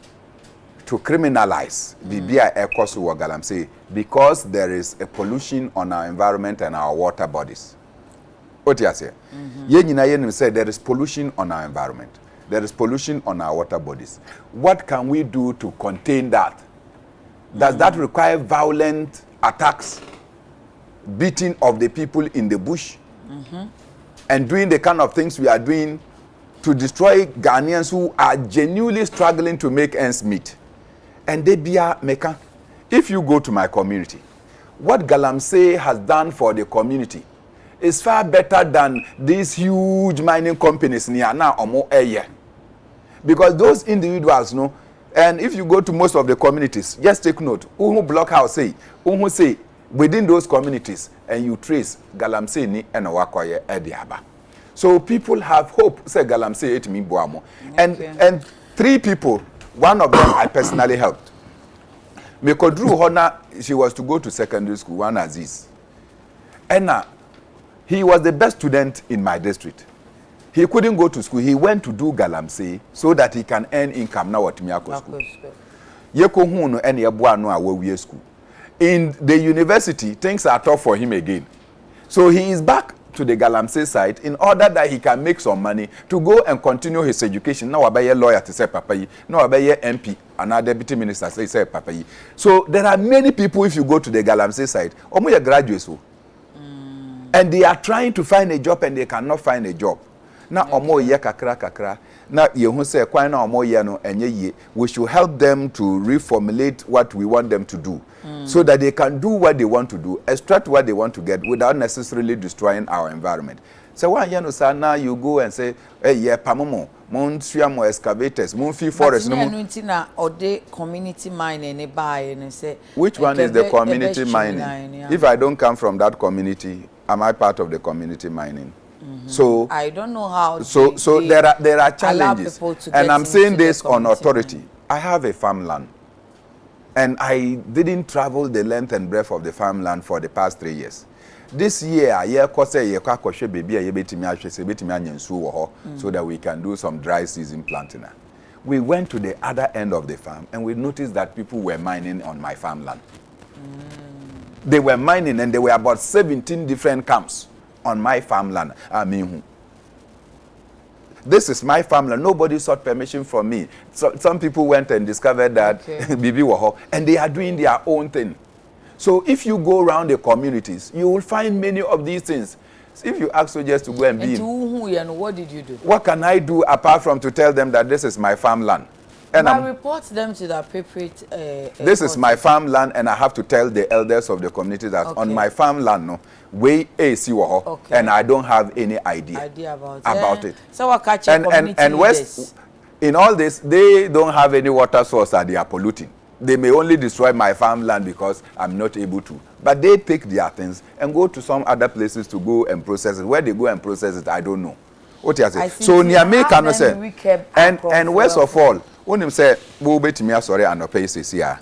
to criminalize Bibia Ekosu or Galamsey because there is a pollution on our environment and our water bodies. What you say? Ye said there is pollution on our environment. There is pollution on our water bodies. What can we do to contain that? Does that require violent attacks, beating of the people in the bush, and doing the kind of things we are doing to destroy Ghanaians who are genuinely struggling to make ends meet? And they be a maker. If you go to my community, what Galamsey has done for the community is far better than these huge mining companies near now or more area. Because those individuals know, and if you go to most of the communities, just take note, who block house say, who say within those communities, and you trace Galamsey ni and Wakoye Ediaba. So people have hope, say Galamsey it mean Boamo. And 3 people, one of them I personally helped. Mekodru Hona, she was to go to secondary school, one Aziz. And he was the best student in my district. He couldn't go to school. He went to do Galamsey so that he can earn income now at Miyako school. Yeko hunu and Yabuano awe school. In the university, things are tough for him again. So he is back to the Galamsey side in order that he can make some money to go and continue his education. Now I lawyer to say Papayi. Now I MP, another deputy minister say Papayi. So there are many people if you go to the Galamsey side, omo graduates. And they are trying to find a job and they cannot find a job. Now omo ye kakra. Now you say kwa na omo ye no enye ye. We should help them to reformulate what we want them to do. So that they can do what they want to do, extract what they want to get without necessarily destroying our environment. So when now you go and say, hey, yeah, pamomo, mon suamo excavators, mon fee forest. No, or the community mining and buy and say. Which one is the community mining? If I don't come from that community, am I part of the community mining? So I don't know how. So there are challenges, and I'm saying this on authority. I have a farmland. And I didn't travel the length and breadth of the farmland for the past 3 years. This year, so that we can do some dry season planting. We went to the other end of the farm and we noticed that people were mining on my farmland. They were mining and there were about 17 different camps on my farmland. This is my farmland. Nobody sought permission from me. So some people went and discovered that Bibi Waho, and they are doing their own thing. So if you go around the communities, you will find many of these things. If you ask soldiers to go and be what did you do? What can I do apart from to tell them that this is my farmland? And I report them to the appropriate. This is my farmland, and I have to tell the elders of the community that on my farmland, no, way AC and I don't have any idea about it. So what catch and West, in all this, they don't have any water source that they are polluting. They may only destroy my farmland because I'm not able to. But they pick their things and go to some other places to go and process it. Where they go and process it, I don't know. What you say? So Niamey cannot say. And worst of all, when him say, "Wo bet me sorry and no pay says here."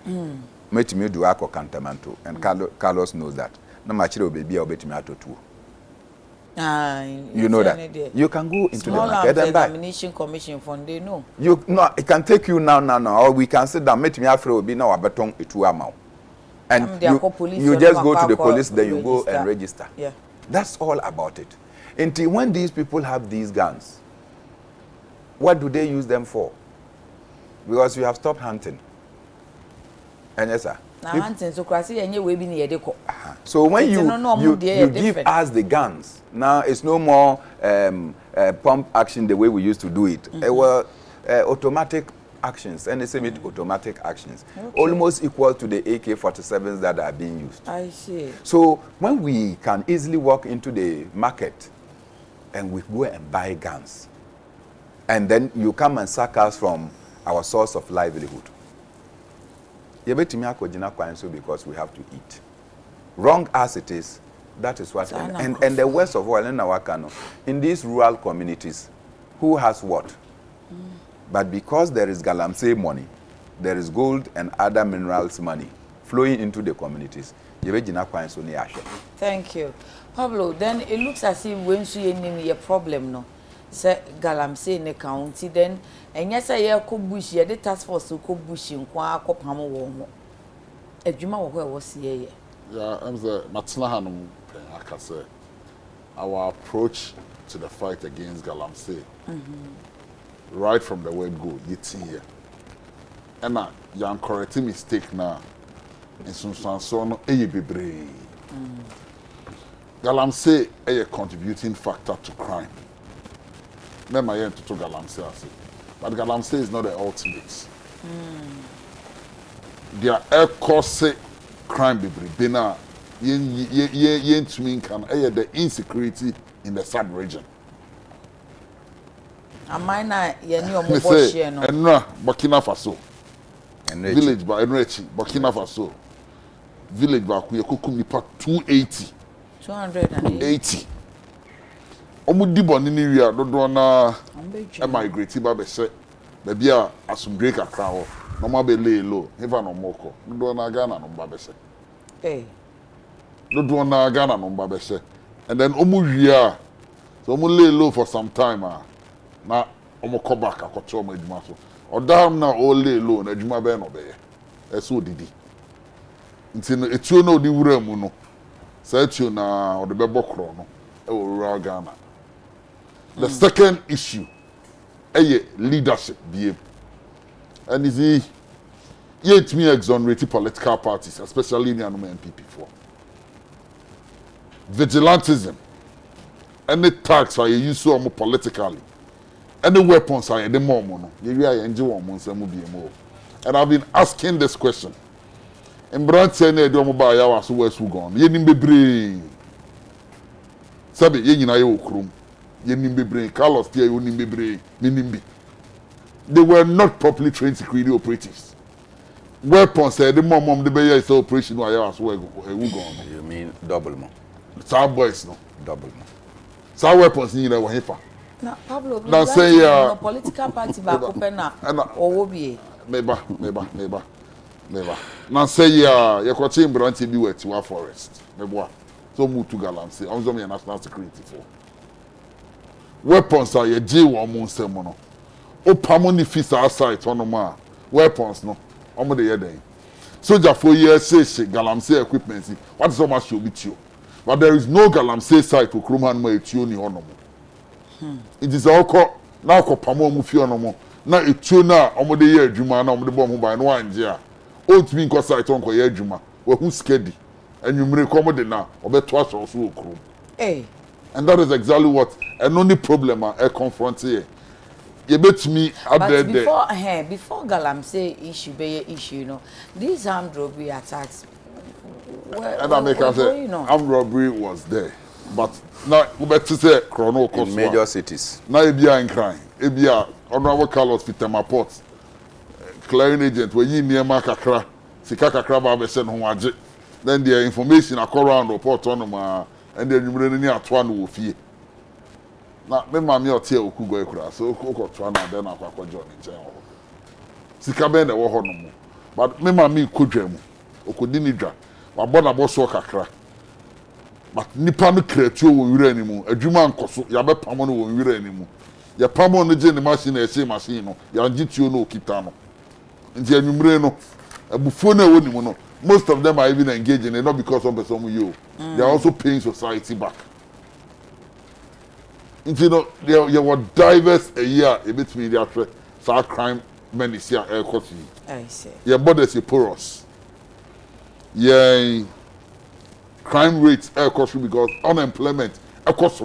Met me do ako cantamanto, and Carlos knows that. No machiro baby or bet me ato too. You know that you can go into the market and buy. Examination Commission fund, they know. It can take you now, or we can sit down. Met me afro be now a beton itu amount. And you just go to the police, then you go and register. Yeah. That's all about it. Until when these people have these guns, what do they use them for? Because you have stopped hunting. And yes, sir. So when you give us the guns, now it's no more pump action the way we used to do it. Well, automatic actions, and it's automatic actions, almost equal to the AK-47s that are being used. I see. So when we can easily walk into the market and we go and buy guns, and then you come and sack us from our source of livelihood. Because we have to eat. Wrong as it is, that is what. And the worst of all, in our Kano, in these rural communities, who has what? But because there is galamsey money, there is gold and other minerals money flowing into the communities. Thank you. Pablo, then it looks as if when you need a problem, no? Say galamsey in the county, then and yes, I hear bush here, the task force to go bush in Kwa Kopamo Womo. A Juma where was here. Yeah, I'm the Matlahanum, like I say, our approach to the fight against galamsey, right from the word go, it's here. And now, you're correcting mistake now. In some son, galamsey is a contributing factor to crime. Remember, I to galamsey, but galamsey is not the ultimate. There are cause crime be now. To mean can the insecurity in the sub-region. Am I not? Yeah, Burkina Faso. Village by Enrichi, Burkina Faso. Village by Kuyakukum 280. 280. Omudibon in area, don't na migrate by say, baby, as some break a crow, no more be lay low, even no moko, no na Ghana no babese. Eh, no na Ghana no babese. And then Omuria, so Omu lay low for some time, na Omo come back a kocho my jumaso. Or damn now all lay low, na juma be no be. That's what did he. It's you know the Uramuno. Say you na or the Bebokro no, rural Ghana. The second issue, leadership, and is he yet me exonerating political parties, especially in the NPP for vigilantism. Any tax I use so more politically, any weapons I the more mono. And I've been asking this question. And Brand said, "I don't buy our so where's who gone? Ye nimbe brain. Sabi ye na ye okrum. Ye nimbe brain. Carlos tie ye nimbe brain. Nimbe. They were not properly trained security operatives. Weapons said the mom the bear is operation where you so who gone. You mean double mo? Some boys no. Double mo. Some weapons ni na wa hefa. Na Pablo, now say no political party back open na or wobie. Never. Now say you got team branch be wet to forest. Meboa. So move to galamsey. I'm some national security for. Weapons are ye J1 monster mono. O pamoni fist outside on ma. Weapons no. Omo de yeden. Soldier 4 years say galamsey equipment. What is so much you beat you? But there is no galamsey site to Krumhan ma etio ni hono mo. It is all now ko pamo mu fi hono mo. Na etio na omo de ye adwuma na omo de bom ba no anje a. Old me cause I don't go Juma. Well, who's scared? And you may come with it now, or better was also a crew. Eh, And that is exactly what and only problem I confront here. You bet me out but there. before Galamsey issue be issue, you know, these armed robbery attacks. And I make say armed robbery was there, but now we better say chrono in major cities. Now Ebia in crime, Ebia Honorable Carlos Fitema Port, clearing agent where you near Makakra, Sikakakra Babe send home waje. Then the information I call around report on them and then you bring in at one will fee. Now, me mami o tie oku go ekura so oku twa na den akwa John nchen ho. Sika ben de wo ho no mo. But me mami kodwa mu. Okodi ni dwa. Wa bo na bo so kakra. But nipa no kreatu wo wira ni mu. Adwuma nkoso ya be pamo no wo wira ni mu. Ya pamo no je ni machine e se machine no. Ya ngituo no okita no. Nti anwumre no abufuo na wo ni mu no. Most of them are even engaging and not because of some you. They are also paying society back. You know, there were diverse a year a bit media so crime men is here air cost. I see. Your borders are porous. Yeah, crime rates air cost because unemployment air cost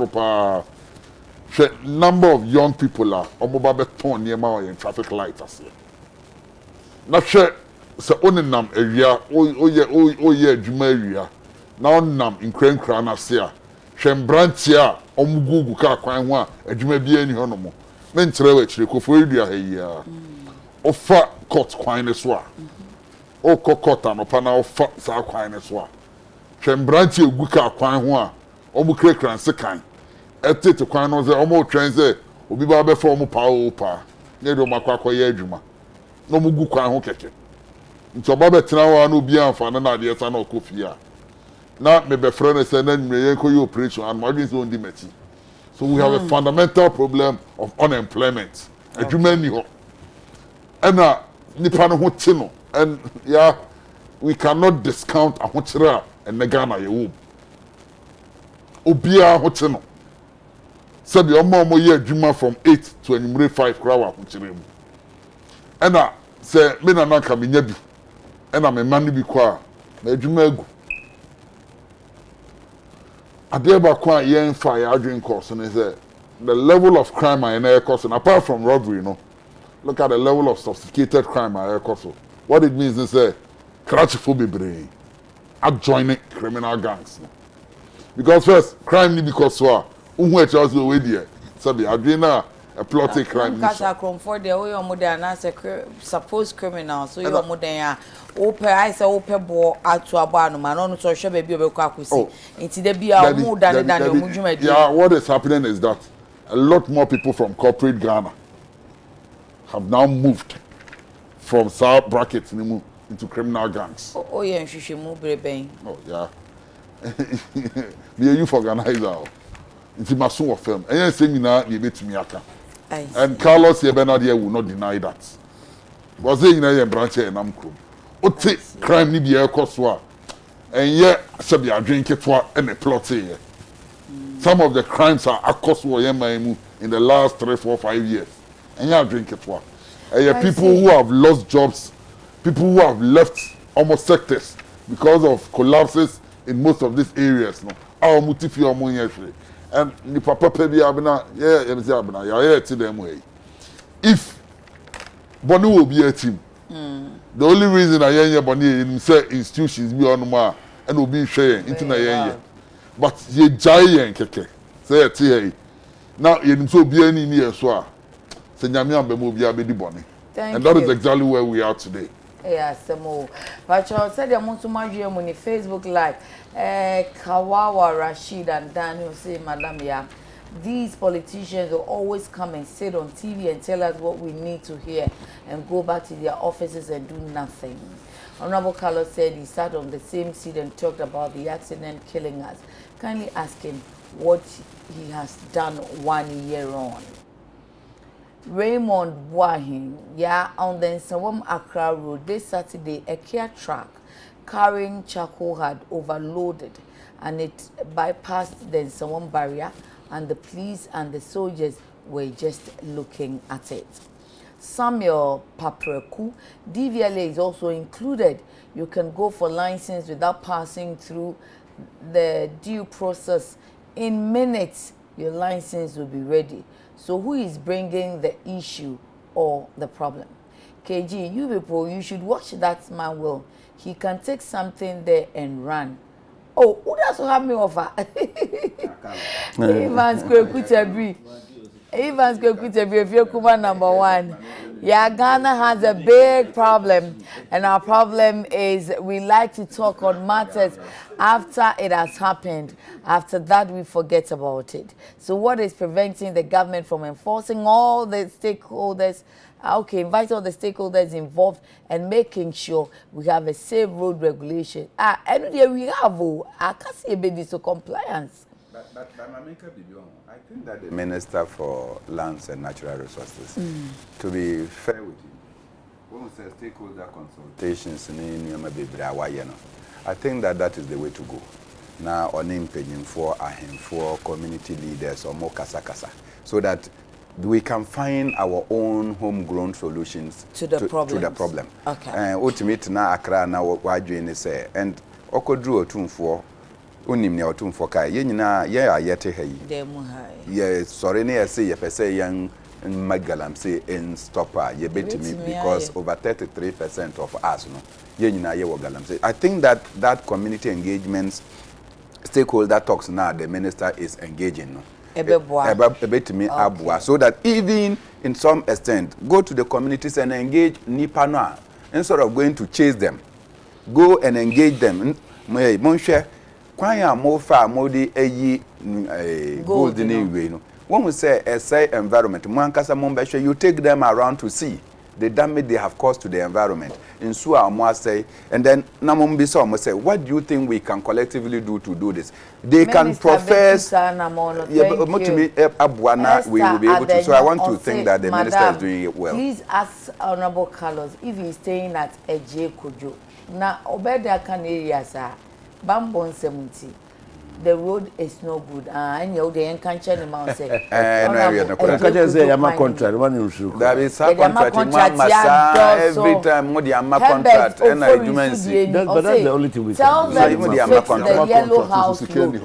number of young people are mobile ton near my in traffic lights as here. Not sure so only nam area oh yeah juma area now nam in crane crana here. Shem branch here omugugu ka kwan ho a adwuma bia ni ho no mo me nkyere wa kyire kofo edua ha yi a ofa court kwan ne so a o court anopa na ofa sa kwan ne so a shem branch egu ka kwan ho a omu krekran se kan etete kwan no ze omu twen ze obi ba be fa omu pa o pa ne do makwa ye adwuma no mugu kwan ho keke nti oba betena wa na obi anfa na ade esa na okofi a na me be friend say na me ko your operation and my is on the meti. So we have a fundamental problem of unemployment. Adwuma ni ho. Ena nipa no ho te no and yeah we cannot discount ahokyere a Ghana ye wo. Obia ho te no. Sabi omo ye adwuma from 8 to anumere 5 kra wa ahokyere mu. Ena say me na na ka me nya bi. Ena me man bi kwa na adwuma agu. Adeba kwa yen fire adwin course and say the level of crime in air course and apart from robbery, you know, look at the level of sophisticated crime in air course. What it means is crachophobic brain adjoining criminal gangs. Because first, crime ni because so who chose the way there. So the adwina a plotted crime. Because I come for the way modern as a supposed criminal, so you're modern. Ope I say ope bo atu aba no man no so hwe ba bi obekwa akosi nti da bia mu dane omudwuma di. Yeah, what is happening is that a lot more people from corporate Ghana have now moved from South brackets into criminal gangs. Oh yeah, nhwehwemu breben. Oh yeah. Be a youth organizer. Nti maso of film. Enye say nyina na ebetumi aka. And Carlos Yebenade will not deny that. Was there in a branch in Namkrum? Ote crime ni bia ekoswa and yet sabi adwin ketwa and a plot here. Some of the crimes are akoswa yemaimu in the last 3, 4, 5 years. And ya adwin ketwa. And people who have lost jobs, people who have left almost sectors because of collapses in most of these areas no. Our mutifi omo yehwe. And the papa bi abena yeah ti dem way. If Bonu will be a team. The only reason I hear Bonnie in say institutions be on ma and will be sharing into na yen. But ye giant keke. Say it here. Now you so be any near so. Say nyame ambemo bia be di boni. And that is exactly where we are today. Yes, Samo. But you said you want to marry on Facebook Live. Kawawa Rashid and Daniel say, Madam, yeah. These politicians will always come and sit on TV and tell us what we need to hear and go back to their offices and do nothing. Honorable Carlos said he sat on the same seat and talked about the accident killing us. Kindly ask him what he has done 1 year on. Raymond Boahin, yeah, on the Nsroma Accra Road this Saturday, a Kia truck carrying charcoal had overloaded and it bypassed the Nsroma barrier, and the police and the soldiers were just looking at it. Samuel Papreku, DVLA is also included. You can go for license without passing through the due process in minutes your license will be ready. So who is bringing the issue or the problem? KG, you people, you should watch that man well. He can take something there and run. Oh, who does have me offer? Evans Kwekutebi. Evans Kwekutebi, if you're Kuma number 1. Yeah, Ghana has a big problem, and our problem is we like to talk on matters after it has happened. After that, we forget about it. So what is preventing the government from enforcing all the stakeholders? Okay, invite all the stakeholders involved and making sure we have a safe road regulation. And we have I can't see a compliance. But I think that the Minister for Lands and Natural Resources, to be fair with you, when we say stakeholder consultations, I think that is the way to go. Now, on impeding for community leaders or more kasa, so that we can find our own homegrown solutions to the problem. Okay. Ultimately, now Accra now what you say, and Okodru Otumfo. Unim ne otumfo kai ye nyina ye ayete hayi demu hai ye sorry ne say ye pese yang magalam say in stopper ye betimi because over 33% of us no ye nyina ye wo galam say. I think that community engagements stakeholder talks now the minister is engaging no ebetimi abua so that even in some extent go to the communities and engage nipa no instead of going to chase them, go and engage them. Monshare kwanya mo fa mo di eyi gold ni we no when we say environment mo ankasa mo be you take them around to see the damage they have caused to the environment in so mo say, and then na mo be so mo say what do you think we can collectively do to do this? They can profess we will be able to. So I want to think that the minister is doing it well. Please ask Honorable Carlos if he's staying at Adekye Kojo na obeda kan areas Bambon 70. The road is no good. And you the encounter the man say. Yama contract. One in Shuku. That is a contract. Every time Modi Yama contract and I do men see. But that's the only thing we tell them to fix the Yellow House Road.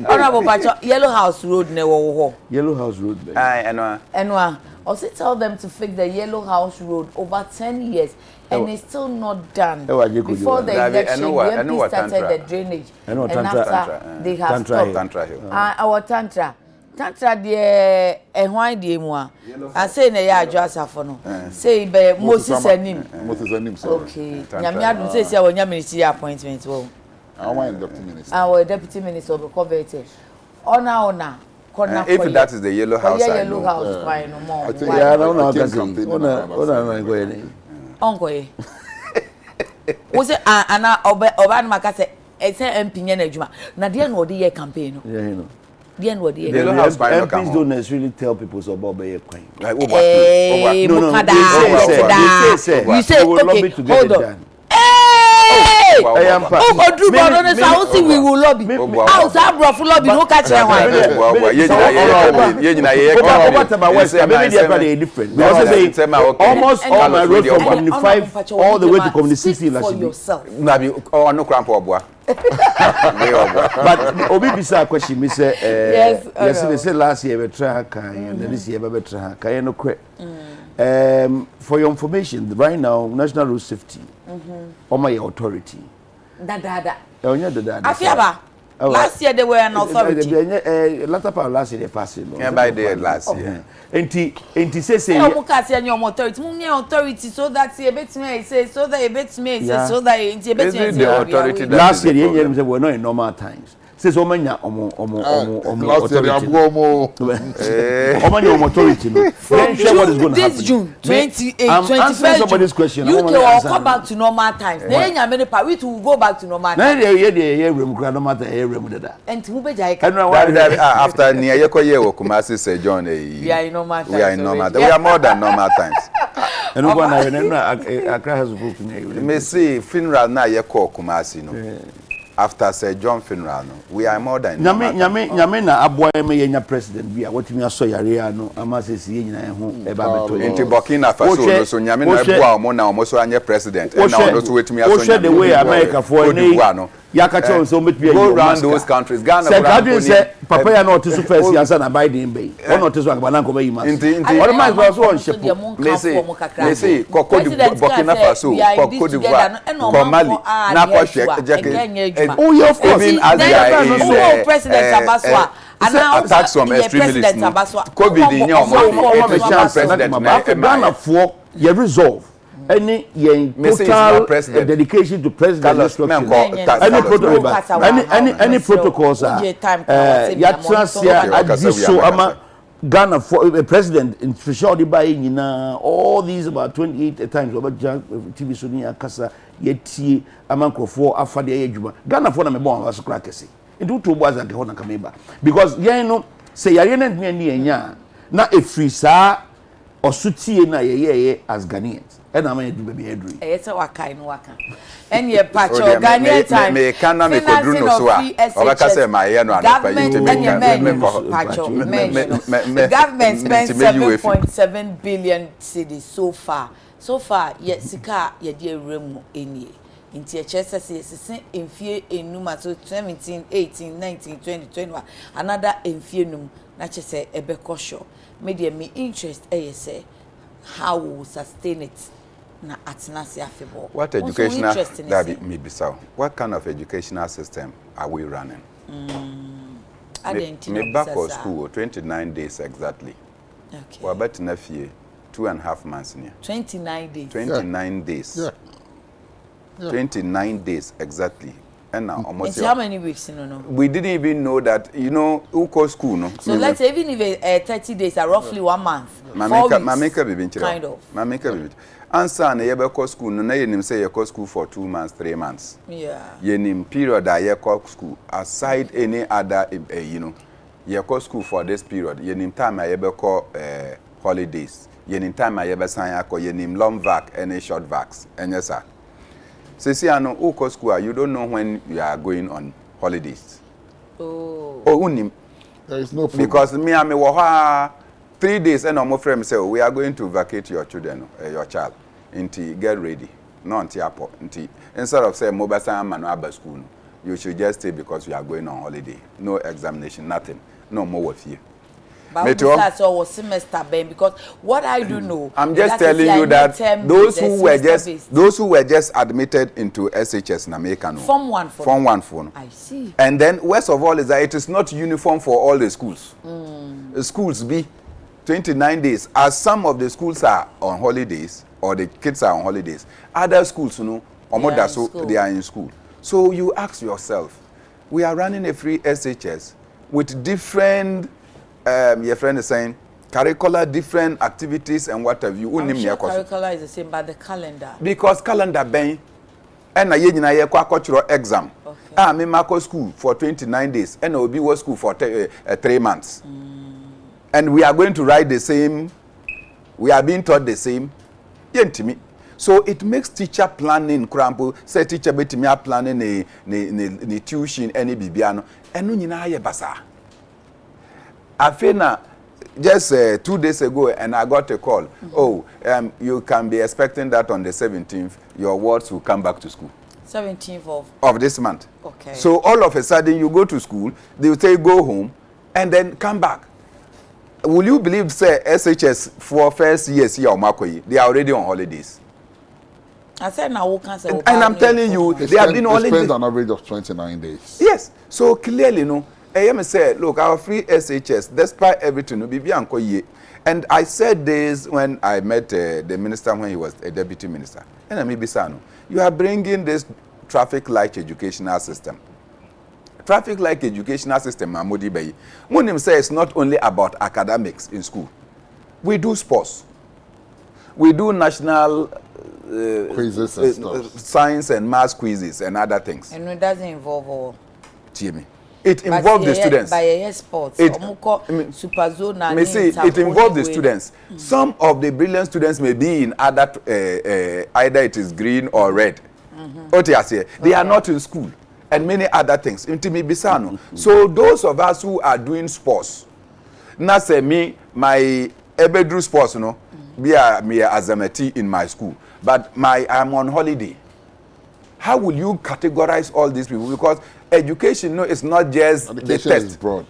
Honorable Pacho, Yellow House Road never. Yellow House Road. Enwa. Also tell them to fix the Yellow House Road over 10 years. And it's still not done. Before the election, the MP started the drainage. And after, they have stopped. Our Tantra, the why the moi. I say, na just no. Say, be Moses and him. Okay. Yamiadu says, our ministry appointment. Our deputy minister will be converted. Honor. If that is the Yellow House, Yellow House, why no more? I don't know. Ongoye. Was it ana oba na maka say e say MP nya na adwuma na de na odi ye campaign no. Yeah, you know. De na odi ye. The House MPs don't necessarily tell people so about be kwan. Like you say okay, hold on. Hey! We will lobby. House abroad lobby no catch one. Different. Almost all my road from Community 5 all the way to Community 16 last year. No cramp obwa. But Obi bisa question me say yes they say last year we try kan and this year we try kan no kwe. For your information, right now National Road Safety my authority. Afiaba. Last year they were an authority. Latter part last year they passed it. Yeah, by the last year. Enti say you can't your authority. Authority so that you bet me say so that you bet me say so that you bet me. The authority last year we're not in normal times. Says omanya authority no. Then share what is going to happen. This June 28, 21st somebody's question. You can come back to normal times. Then you many part we to go back to normal times. No matter and who be jai after near yekoye Kumasi say John we are in normal times. We are in normal. We are more than normal times. And no one Accra has booked me. Me see funeral na yeko Kumasi no. After Sir John funeral no, we are more than nyame na aboy me yenya president bia wotimi aso yare no amasesi nyina ho eba beto into Burkina Faso no so nyame na eboa omo na omo so anye president and now no so wetimi aso the way America for Yakacho so met be go around those countries. Ghana say Kadri say papa ya not to first answer na Biden bay. One not to so agba na ko be yimas. What man go so on ship. Me say Burkina Faso, Cote d'Ivoire, Mali, na kwa hwe oh yeah, of course. Even as they are president Abaswa attacks from extremists. COVID in your president Ghana for your resolve. Any total dedication to president any protocols are Ghana for president in special buying all these about 28 times over TV Sonia Kasa yeti amankofo afade ejuma Ghana for na me bon was crack ese into to boys like hona kameba because you know say yare na ni enya na efri saa osutie na ye as Ghanaians and I'm going to be edry. It's a waka in waka. And your patch of Ghanaian time. Me cannot make a drone so. Or I say my government and your men patch of the government spent 7.7 billion cedis so far. So far, yet Sika, your dear room in ye. In THS, in fear in Numa, so 17, 18, 19, 20, 21. Another in fear num, not just say a becosho. Media me interest, say, how we sustain it. Na atenase afebo. What educational that may be so. What kind of educational system are we running? Me back for school 29 days exactly. Okay. Well, but enough year 2.5 months near. 29 days. 29 days. Yeah. 29 days exactly. And now almost. How many weeks no? We didn't even know that, you know, who call school no. So let's say even if 30 days are roughly 1 month. 4 weeks. Kind of. Mameka answer na yebeko school no na yenim say yeko school for 2 months 3 months yeah yenim period that yeko school aside any other you know yeko school for this period yenim time yebeko holidays yenim time yebesan yako yenim long vac and short vacs enya sir say ano uko school you don't know when you are going on holidays unim there is no problem. because me am wo 3 days and my friend say we are going to vacate your children your child until get ready not until airport until instead of say mobile man no school you should just stay because you are going on holiday no examination nothing no more with you but that's our semester ben because what I do know I'm just telling you that those who were just admitted into SHS na make no form 1 for I see and then worst of all is that it is not uniform for all the schools schools be 29 days as some of the schools are on holidays or the kids are on holidays other schools you know they are in school so you ask yourself we are running a free SHS with different your friend is saying curricular different activities and what have you I'm sure curricular is the same but the calendar because calendar ben and na ye nyina ye kwa cultural exam me mako school for 29 days and I will be school for 3 months and we are going to write the same we are being taught the same yentimi so it makes teacher planning crampo say teacher betimi planning ne tuition any bibia no eno nyina ye basa afena just 2 days ago and I got a call you can be expecting that on the 17th your wards will come back to school 17th of this month okay so all of a sudden you go to school they will say go home and then come back. Will you believe, say, SHS for first years here on Makoyi, they are already on holidays? I said now we can't say. And I'm telling you, they have been on holidays. They spend an average of 29 days. Yes. So clearly, no. I say, look, our free SHS, despite everything, will be Biancoye. And I said this when I met the minister when he was a deputy minister. And I'm Bisano. You are bringing this traffic light educational system. Traffic like educational system, Mahmoudi Bey. Munim says it's not only about academics in school. We do sports. We do national quizzes and stuff. Science and math quizzes and other things. And it doesn't involve all. Jimmy. It involves the students. By sports. It involves the students. Some of the brilliant students may be in other, either it is green or red. They are not in school. And many other things. So those of us who are doing sports, not say me, my ebedru sports, you know, me as a in my school, but I'm on holiday. how will you categorize all these people? Because education, no, it's not just Education the test. is broad.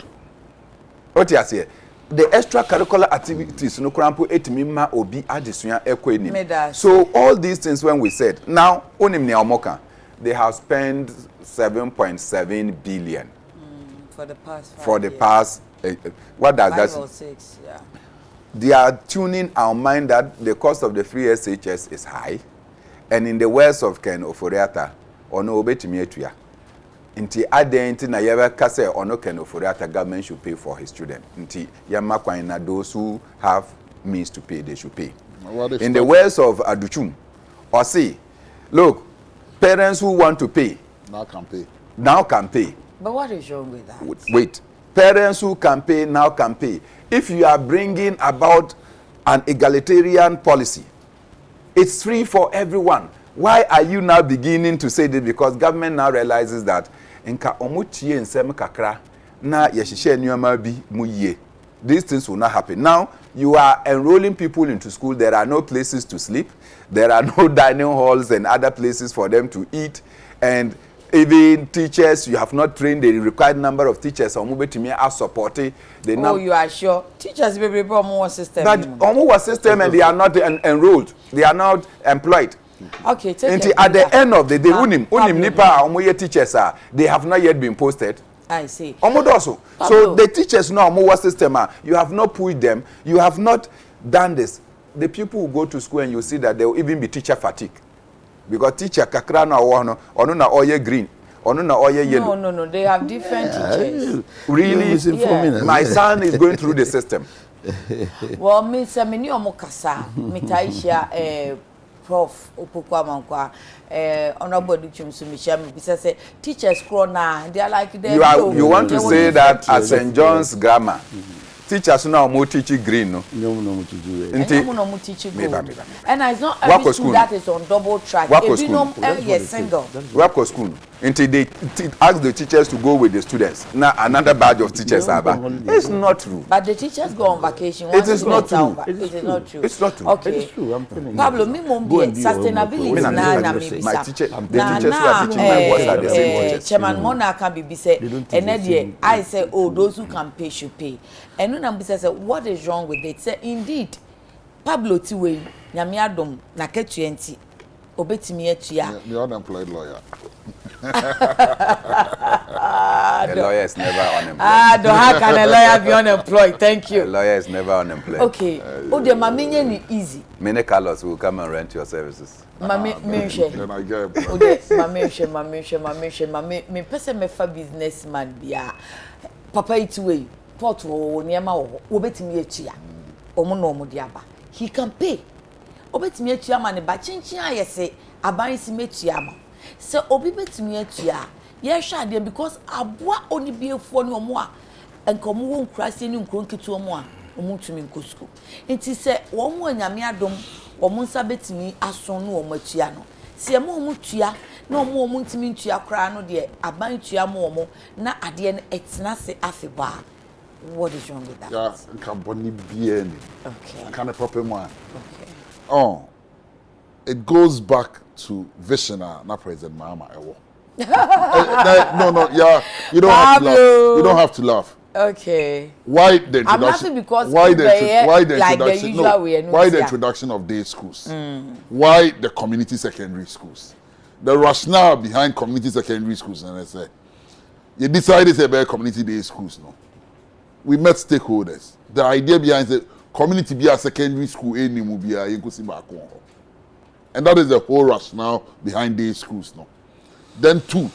What you say? The extracurricular activities, no crampo etimima obi adesua ekwenim. So all these things when we said, now onim ne omoka, they have spent 7.7 billion for the past 5 for the years. past what does 5 that or 6, yeah. They are tuning our mind that the cost of the free SHS is high, and in the words of Ken Oforiata, ono obetimi etua. Nti adenti na yewe kase ono Ken Oforiata government should pay for his student. Nti yama kwa na those who have means to pay, they should pay. In the words of Aduchum, or say, look, parents who want to pay now can pay. Now can pay. But what is wrong with that? Wait. Parents who can pay now can pay. If you are bringing about an egalitarian policy, it's free for everyone. Why are you now beginning to say this? Because government now realizes that nka omutie nsem kakra na yeshishe nyoma bi muye. These things will not happen. Now you are enrolling people into school. There are no places to sleep. There are no dining halls and other places for them to eat. And even teachers, you have not trained the required number of teachers. Are supporting. You are sure? Teachers will be more system. But almost system and they are not enrolled. They are not employed. Okay, at the end of the day, unim nipa teachers are. They have not yet been posted. I see. Also. So the teachers know what system are. You have not pushed them. You have not done this. The people who go to school and you see that there will even be teacher fatigue. Because teacher kakra na ono na oye green, ono na oye yellow. No, they have different teachers. Really? Yeah. My son is going through the system. Well, me say me ni omo kasa, me taisha prof opokwa mankwa honorable Chumsu Michel me say teachers grow na they are like they you want to say that at St. John's Grammar teachers now more teaching green no no teach green and it's not every school that is on double track if you know yes single work school until they ask the teachers to go with the students now another batch of teachers are back. It's not true, but the teachers go on vacation. It is not true. It is not true. It's not true. Okay, it's true. I'm telling you. Pablo, me sustainability na me my teachers who are teaching my boys are the same teachers. Chairman Mona can be say and I say those who can pay should pay. And when I'm say what is wrong with it? Say indeed Pablo Tiwe nyame adom na ketuenti obetimi atua The unemployed lawyer. A lawyer is never unemployed. How can a lawyer be unemployed? Thank you. A lawyer is never unemployed. Okay. The mamenye ni easy. Many Carlos will come and rent your services. Then I get Me person me fa businessman bia. Papa itiwe port wo niema wo obetimi atua. Omo no omo de aba. He can pay. Obetimi atua ma ne ba chinchin ayese aban si metua ma. Se obi betimi atua ye hwa ade because aboa onibiefo ne omo a enkomo wo nkurase ne nkronketu omo a omo tumi nkosku enti se wo mo anyame adom omo nsa betimi aso no omo atua no se e mo omo tua na omo ntimi ntua kra no de aban tua mo omo na ade no etena se afeba. What is wrong with that? Yeah, company BN. Okay. Kind of proper man. Okay. Oh, it goes back to visioner, not President Mahama. No, yeah, you don't have to laugh. You don't have to laugh. Okay. Why the introduction? I'm laughing because why the like introduction? the usual way. Why the introduction of day schools? Why the community secondary schools? The rationale behind community secondary schools, and I say, you decided to about community day schools, no? We met stakeholders. The idea behind the community be a secondary school any movie and that is the whole rationale behind day schools, no? Then two,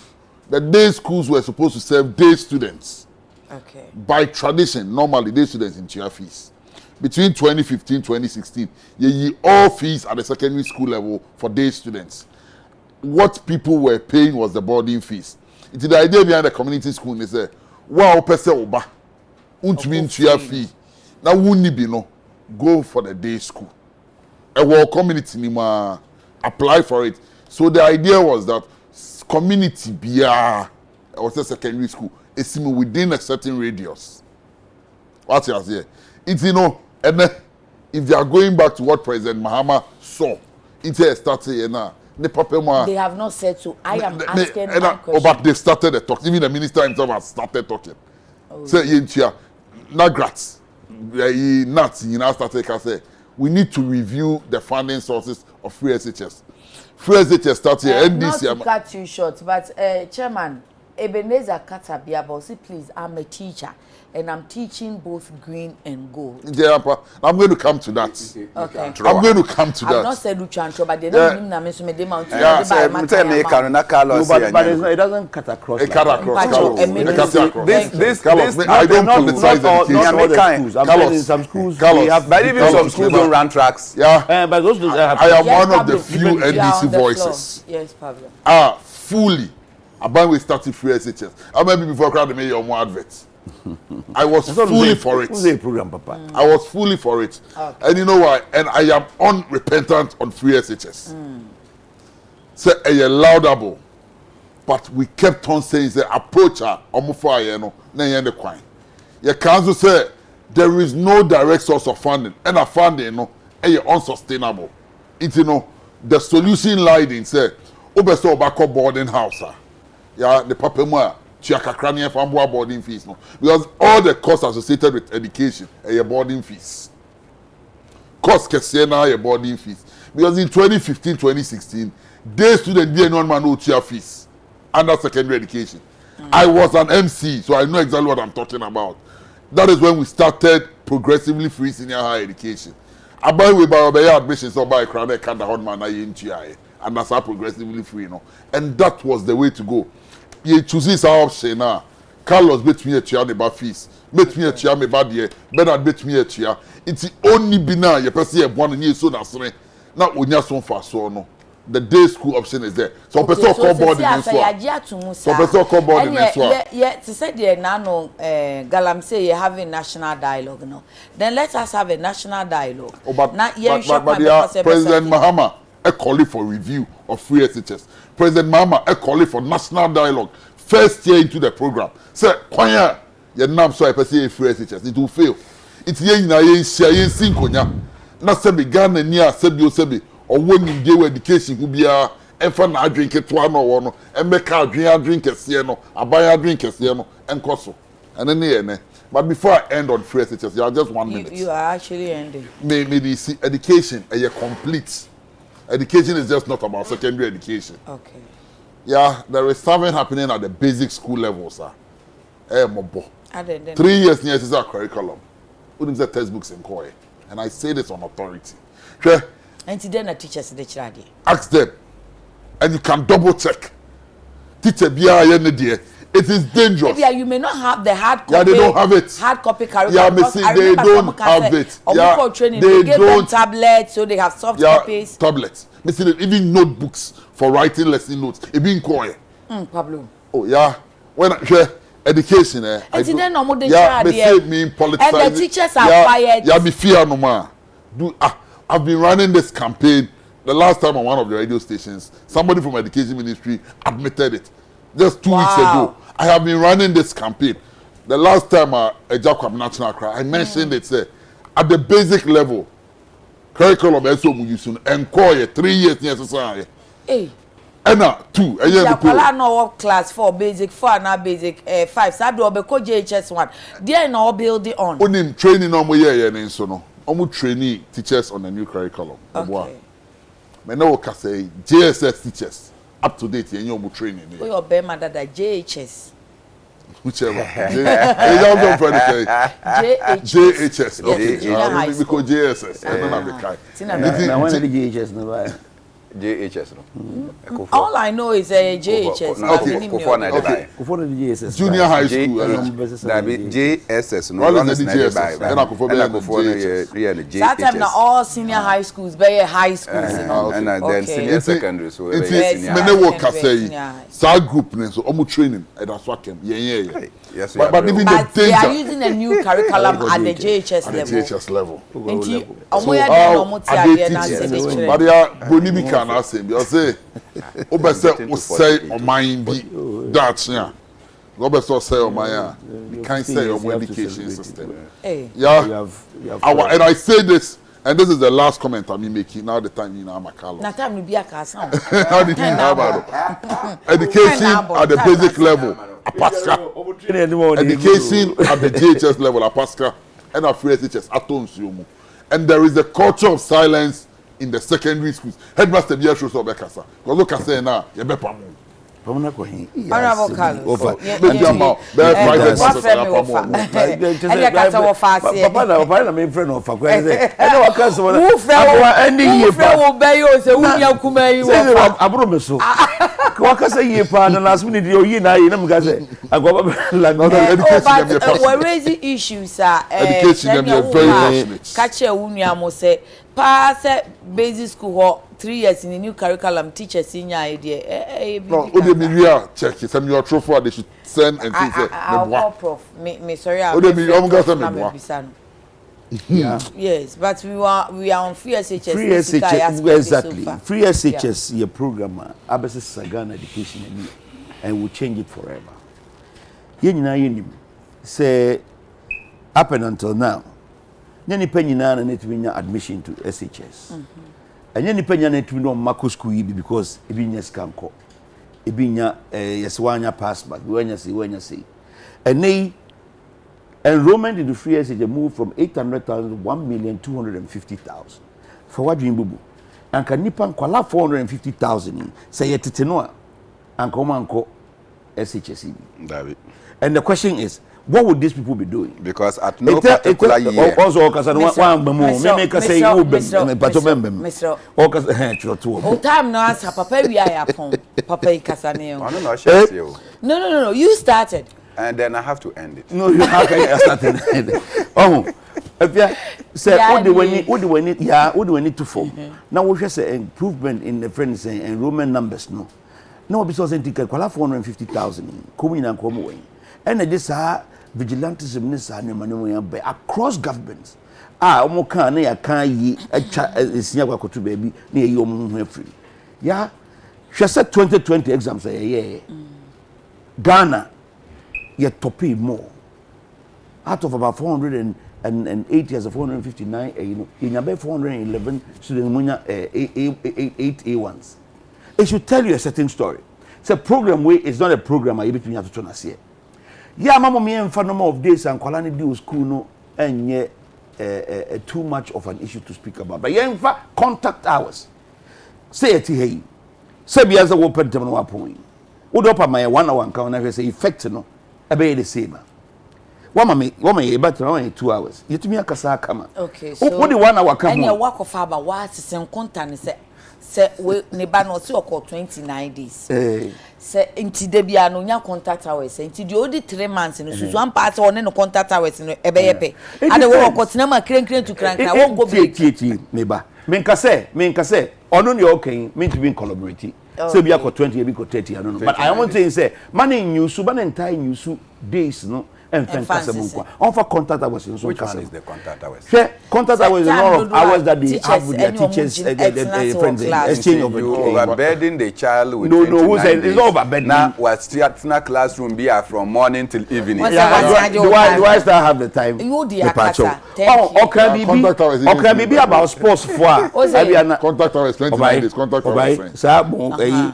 the day schools were supposed to serve day students. Okay. By tradition, normally day students in tier fees. Between 2015 2016, all fees at the secondary school level for day students. What people were paying was the boarding fees. It's the idea behind the community school. They say, wow, pese oba, untmin tier fee. Now wunni be no, go for the day school. A war community nima apply for it. So the idea was that community be a secondary school. It's within a certain radius. What you say? It's and if they are going back to what President Mahama saw, it's started now. The papa They have not said so. I am asking my question. But they started the talk. Even the minister himself has started talking. Say yentia nagrats. Nuts, you know, started to say we need to review the funding sources of free SHS. Free SHS starts here. Not to cut you short, but Chairman Ebenezer Katabiabosi, please, I'm a teacher and I'm teaching both green and gold. Yeah, I'm going to come to that. Okay. I'm going to come to that. I've not said Luchancho, but they don't mean that me they mount. Yeah, but it doesn't cut across. It cut across. This I don't politicize education. I'm saying in some schools, but even some schools don't run tracks. Yeah, but those I am one of the few NDC voices. Yes, Pablo. Fully. About we started free SHS. I remember before crowd made your more adverts. I was fully for it. Program, Papa. I was fully for it. Okay. And you know why? And I am unrepentant on free SHS. So a laudable. But we kept on saying the approach you can't say there is no direct source of funding. And a funding unsustainable. It's the solution lied in say obeso backup boarding house. Yeah, the papa mo chiakakra from boarding fees no, because all the costs associated with education are your boarding fees. Cost kese na your boarding fees, because in 2015-2016 day student dey no man no chia fees under secondary education. I was an MC, so I know exactly what I'm talking about. That is when we started progressively free senior higher education. About we buy admissions or buy crowd kind of man na yin and that's how progressively free, and that was the way to go. You choose this option now. Carlos bet me a chair the fees. Bet me a chair me bad year. Bernard bet me a chair. It's only bina you person one year so that's right. Now we need some fast so no. The day school option is there. So person call board in this one. So person call board in this one. Yeah, to say the nano Galam say you having national dialogue now. Then let us have a national dialogue. But President Mahama a calling for review of free SHS. President Mahama a calling for national dialogue. First year into the program. Say, Kwanya, your name so I perceive free SHS. It will fail. It's yen na yen share yen sinkonya. Na sebi Ghana near sebi or when you give education who be a efa na drink it one or one and make a drink a sieno, a buy a drink a sieno and koso. And then but before I end on free SHS, you are just 1 minute. You are actually ending. Maybe see education a complete. Education is just not about secondary education. Okay. Yeah, there is something happening at the basic school level, sir. 3 years near is our curriculum. We didn't say textbooks in Koi. And I say this on authority. Okay? And then the teachers the children. Ask them. And you can double check. Teacher it is dangerous. Yeah, you may not have the hard copy. Yeah, they don't have it. Hard copy curriculum. Yeah, they don't have it. Yeah, training, they give them tablets, so they have soft copies. Tablets. Even notebooks for writing lesson notes. Even Koi. Pablo. Oh yeah. When education, and then no more me politicizing. And the teachers are fired. Yeah, me fear no more. I've been running this campaign. The last time on one of the radio stations, somebody from education ministry admitted it. Just 2 weeks ago, I have been running this campaign. The last time a Jacob National Cry, I mentioned it. Say, at the basic level, curriculum is so useful. And 3 years necessary. Hey. And 2. And no class 4 basic 4 now basic 5. So I do obeko JHS 1. There no building on. Only training no more year so no. Omu trainee teachers on the new curriculum. Okay. Me no can say JSS teachers up to date in your training. We your Bema that JHS. Whichever. JHS. Okay. Because JSS. I don't have the kind. Now when the JHS no JHS no. All I know is a JHS. JHS. Junior high school. JSS no. All is the JSS. That time now all senior high schools, very high schools. And then senior secondary. So it's many work say. Side group so omu training. That's what came. Yeah. Yes. But even the danger. They are using a new curriculum at the JHS level. At the JHS level. But they are Bonibika na say because say obese say o mind be that yeah. Obese say o mind can say your education system. Hey. Yeah. And I say this And this is the last comment I'm making. Now the time you know I'm a color. Na time be a cast. Now the thing about education at the basic level, a Pascal. Education at the JHS level, a Pascal, and a free SHS, a Tonsumu. And there is a culture of silence in the secondary schools. Headmaster Bia shows up Bekasa. Because look at say now, you better move. Honorable Carlos. Papa na me friend of fa kwese e na waka so na wo friend wo be yo se wo nya kuma yi wo aburo me so waka say ye pa na last minute yo yi na yi na mga say agwa la no education we raise issues education dem very passionate catch wo nua mo say pa say basic school ho 3 years in the new curriculum teachers in your idea. No, Odemiria check it. Some your trophy they should send and say prof. Me sorry. Yeah. Yes, but we are on free SHS. Free SHS exactly. Free SHS your program Abese Sagana education and will change it forever. Yenyina say up and until now. Nyani penyina na netwinya admission to SHS. And any penny to know Marco school because Ebinya Skanko, Ebinya Yaswanya pass back, when you see. And they enrollment in the free SHS moved from 800,000 to 1,250,000. For what dream bubu? And can Nipan Kwala 450,000 say yet Tenoa and Comanco SHS. And the question is, what would these people be doing? Because at no particular year. Also, because I want to make us say, you be oh, time no answer, Papa, we are upon Papa Casaneo. No, you started. And then I have to end it. No, you have to start it. Oh, if you say, what do we need? Yeah, what do we need to form? Now, we just say improvement in the friends and enrollment numbers. No, because I think 450,000 coming and come away. And this vigilantism ne across governments. Omo kan na ya kan yi acha esia kwakoto baby na ye omo hu afri. Ya hwese 2020 exams Ghana ye topi more. Out of about 408 years of 459 in about 411 students munya 8 A1s. It should tell you a certain story. It's a program where it's not a program I between have to turn us here. Yeah, mama me en number of days and kwala ni di school no enye too much of an issue to speak about. But yeah, in fact, contact hours. Say it here. Say be as a open term no appoint. Would up my 1 hour and count say effect no ebe the same. Woman me better 2 hours. You to me akasa kama. Okay, so what the 1 hour come. And your work of about what is in contact say we ne ba no see okọ 29 days. Say inti de bia no nya contact hours inti de odi 3 months no susu am part one no contact hours no ebeyepe ade wo okọ tena ma krenkren to krankran won go break me ba menka say ono ne okay me to be collaborate say bia ko 20 e bi ko 30 I don't know but I want to say man in use ban entire use days no and fantastic. Offer contact hours in so. Which one is the contact hours? Contact hours is a lot of hours that they have with their teachers, friends, exchange of you overburden the child with no, who said it's overburden? Now, what's the classroom be from morning till evening? Do I still have the time? You dear okay, maybe about sports for. Contact hours 29 days. Contact hours. Sir,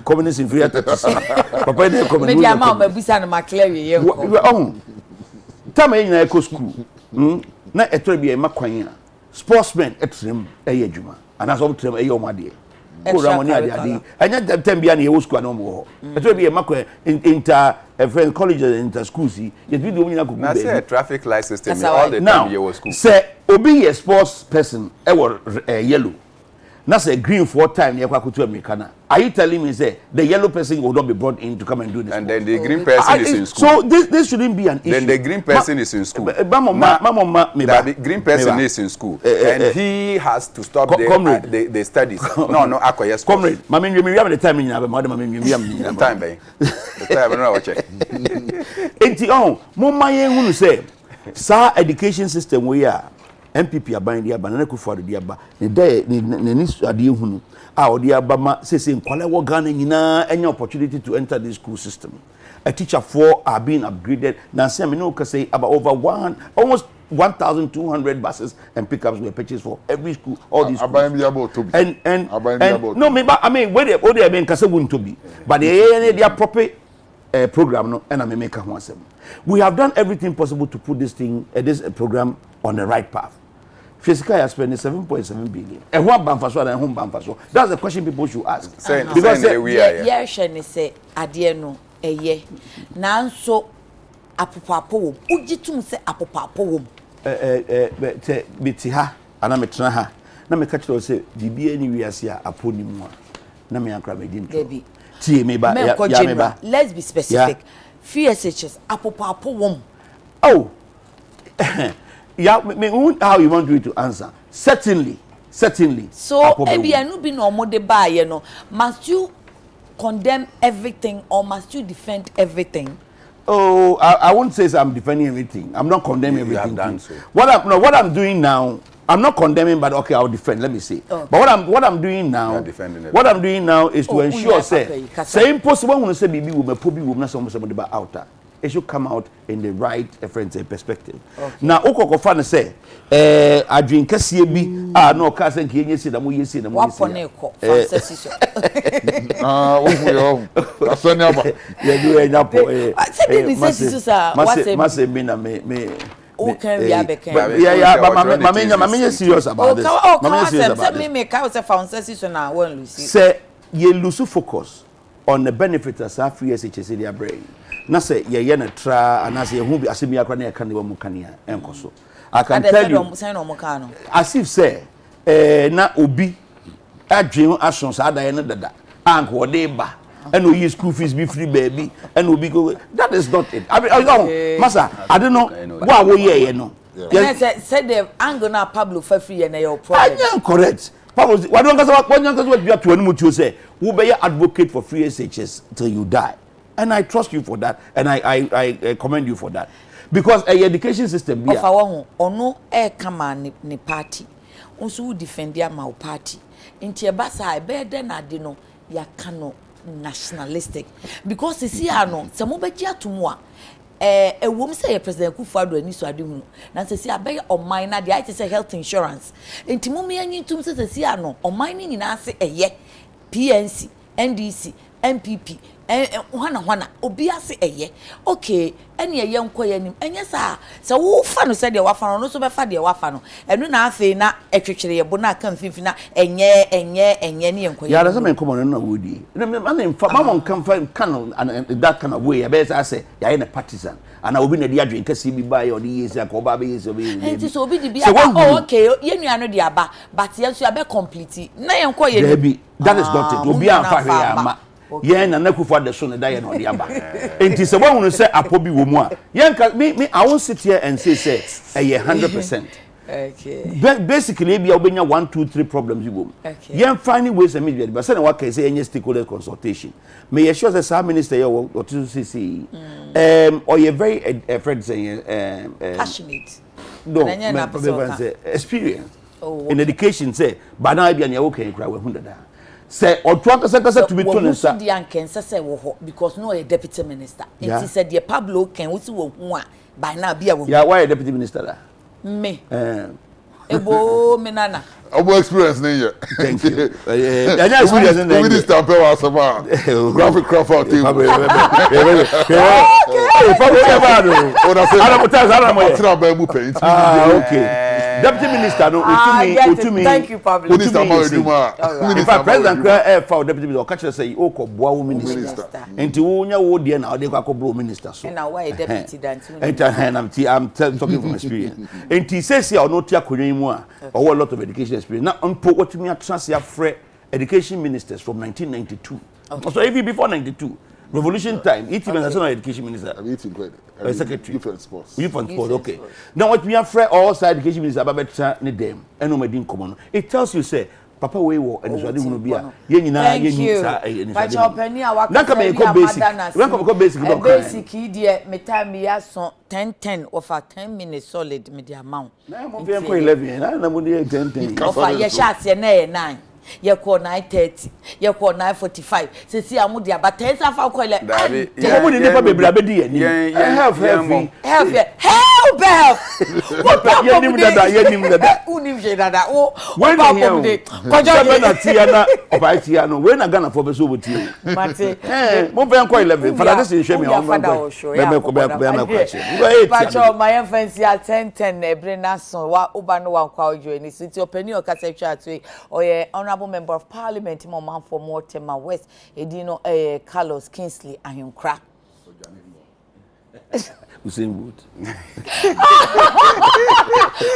communist in free Papa, they come. Maybe I'm out. Maybe I'm a clear. Time in eco school na etrebi e makwan a sportsmen etrem adwuma and as obtrem omade ko ramoni ade anya time bia na ye school na mo ho etrebi e makwan inter friend colleges inter schools ye bi do nyina ko na say traffic light system all the time ye school say obi a sports person e were yellow na say green for time ye kwakutu americana. Are you telling me say the yellow person will not be brought in to come and do this? And then the green person is in school. So this shouldn't be an issue. Then the green person is in school. The green person is in school, and he has to stop the studies. No, acquire school. Comrade, mami, we have the time in your mother, time, babe. The time, I don't know what check. Enti mama yen say, sa education system we are. MPP abandi aba na kufu ade aba ne dey ne ni ade hunu a ode aba ma sese nkwale wo Ghana nyina any opportunity to enter the school system. A teacher for are being upgraded. Now say me no can say about over almost 1,200 buses and pickups were purchased for every school, all these schools. No, I mean, where they mean Kasa wouldn't to be, but they are proper program no, and I may make a one. We have done everything possible to put this thing, this program on the right path. Physical has spent 7.7 billion. And what Banfaso and home Banfaso? That's the question people should ask. Because yeah, she say adieno eye. Now so apopapo. Ujitum say apopapo. Bitiha, and I'm a traha. Na me catch you say DBA ni wiasia aponi mu. Na me ankra me din. Debi. Tie me ba ya me ba. Let's be specific. FSHS apopapo wom. Oh. Yeah, how you want me to answer? Certainly. So, maybe I no be no more the buy, you know. Must you condemn everything or must you defend everything? Oh, I won't say I'm defending everything. I'm not condemning everything. You have done so. What I'm doing now, I'm not condemning, but okay, I'll defend. Let me say. Oh. But what I'm doing now, is to ensure say impossible when say bibi will probably will not some about outer. It should come out in the right perspective. Okay. Now, Okoko say, I drink CB. No, cousin, can you see the way you see the what for Neko? Serious about this. Say, you lose focus on the benefits of free SHS in their brain. Na say ye na tra anase ye hu bi asemi akra na ye kan wa mukania enkoso I can tell you as if say na obi adwen ason sa da ye na dada anko ode ba and no use school fees be free baby and obi go that is not it I mean massa I don't know what wo ye no said the angle na Pablo for free na your problem I correct Pablo why don't what you to animu say wo be advocate for free SHS till you die. And I trust you for that, and I commend you for that, because a education system. Of our ono come on ni party, also defend their my party. In Tiabasa, I better than I dino ya cano nationalistic, because it's here no. Some of betia to moi. A woman say a president who father and so I do. Now say I beg on mine. The IT say health insurance. In Timumi and you to say see no on mining in answer a ye PNC, NDC, MPP. Wana obiase eye okay ene ye nkoye nim enye sa wo fa no se de wa fa no so be fa de wa fa no enu na afi na etwetwere ye bo na kan fifi na enye ne nkoye ya da me komo no na wodi na me fa ma mon kan fa kan that kind of way be say ya na partisan ana obi na di adwen kase bi ba ye odi yesi aka oba be yesi obi enti so obi di bi aba okay ye nua no di aba but ye so ya be complete na ye nkoye nim that is not it obi an fa hwe ama yeah na nakufa de so ne da ye no de aba enti se wo hunu se apobi wo mu a me I won't sit here and say 100%. Okay. Basically be obenya 1 2 3 problems you go. Okay. Yen finding ways and media but say na what can say any stakeholder consultation. May you sure say minister here what to see or you very friend saying passionate. No, say experience. Oh, okay. In education say but now be an okay cry we 100. Say or kasa to be told say the anken say wo because no a deputy minister it said the Pablo can we wo hu a by now be a wo yeah why a deputy minister da me ebo menana obo experience na here thank you experience na minister pe wa sama graphic craft team okay Pablo eba do o say ala mutaza ala mo tira ba mu paint okay deputy minister no utumi thank you Pablo minister Mawaduma in fact president kra for deputy minister catch say o ko boa wo minister enti wo nya wo de na o de kwa bro minister so and now why deputy dan I'm talking from experience enti say o no tia konwan mu a o a lot of education experience na mpo watumi atrans ya free education ministers from 1992 so even before 92 revolution time even national education minister secretary youth and sports okay now what we have free all side education minister ababetra ne dem eno madin komo no it tells you say papa we wo enisuade hunu bia ye nyina ye nyisa enisuade pa opani a waka naka me ko basic when ko basic don basic die metami ya so 10 over 10 minutes solid me the amount na mo be ko 11 na mo dey 10 over ye share na ye 9 ye ko 9:30 ye ko 9:45 se si amu dia ba 10 safa ko le dabi mo ni ne pa bebra be di ani have bell. What Yenim dada. Unim je dada. Oh, when you na tiana oba tiano when na Ghana for be so boti. Mate. Mo ben ko 11 for that say hwe me o man ko. Pacho my fancy at 10 ebre na son wa oba no wan kwa ojo ni city openi o kasa twa atwe oye honorable member of parliament mo man for more tema west edino Carlos Kingsley Ahinkra. Usain Bolt.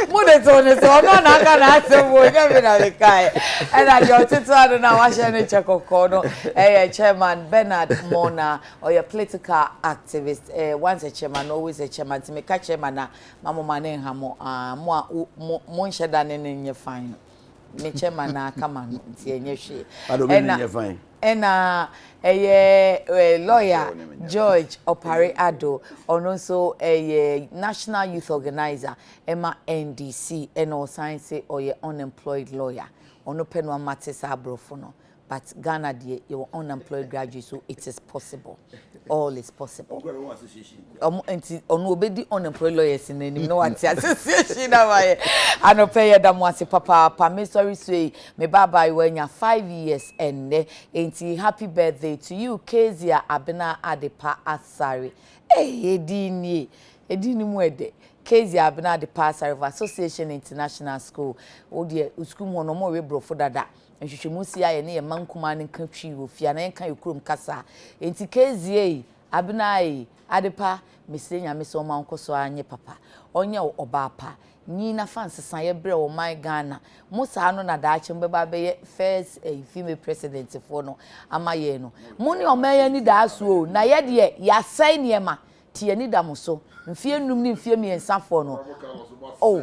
Mudetone so no na ka na asembo nya na le kai. And I your tito na wa share ne chekoko no chairman Bernard Mona or your political activist once a chairman always a chairman to make a chairman na mama mane hamo mo nsheda ne nye fine. Me chairman na kama nti enye hwe. Enye fine. Ena lawyer George Opare Ado ono so national youth organizer Emma NDC eno science or unemployed lawyer ono penwa matesa abrofo no but Ghana dey you unemployed graduate so it is possible all is possible ono obedi unemployed lawyers in any no what association na why anope da mo ase papa me sorry say me baba wanya 5 years enne enti happy birthday to you Kezia Abena Adepa Asare edini mu ede Kezia Abena Adepa Asare Association International School o de school mo no mo we brofo dada nhwehwemusi aye ne ye mankuma ne ka twi wo fia na enka yekrom kasa enti Kezia Abena Adepa mesenya me so mankoso anye papa onye obapa ni na fansesan ye bre o my Ghana musa no na daache mbeba be first female president for no amaye no muni o maya ni daaso o na ye de ya sai niema tie ni damoso mfie num ni mfie miensa for no oh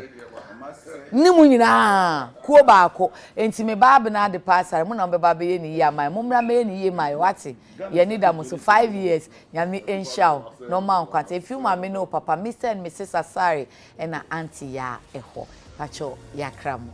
ni mu nyina kuo baako enti me baba na de pasare mu na mbeba be ye ni ya mai mu mra me ni ye mai wate ye ni damoso 5 years nyame enshaw no man kwate if you ma me no papa Mr and Mrs Asare and auntie ya eho pacho ya kramo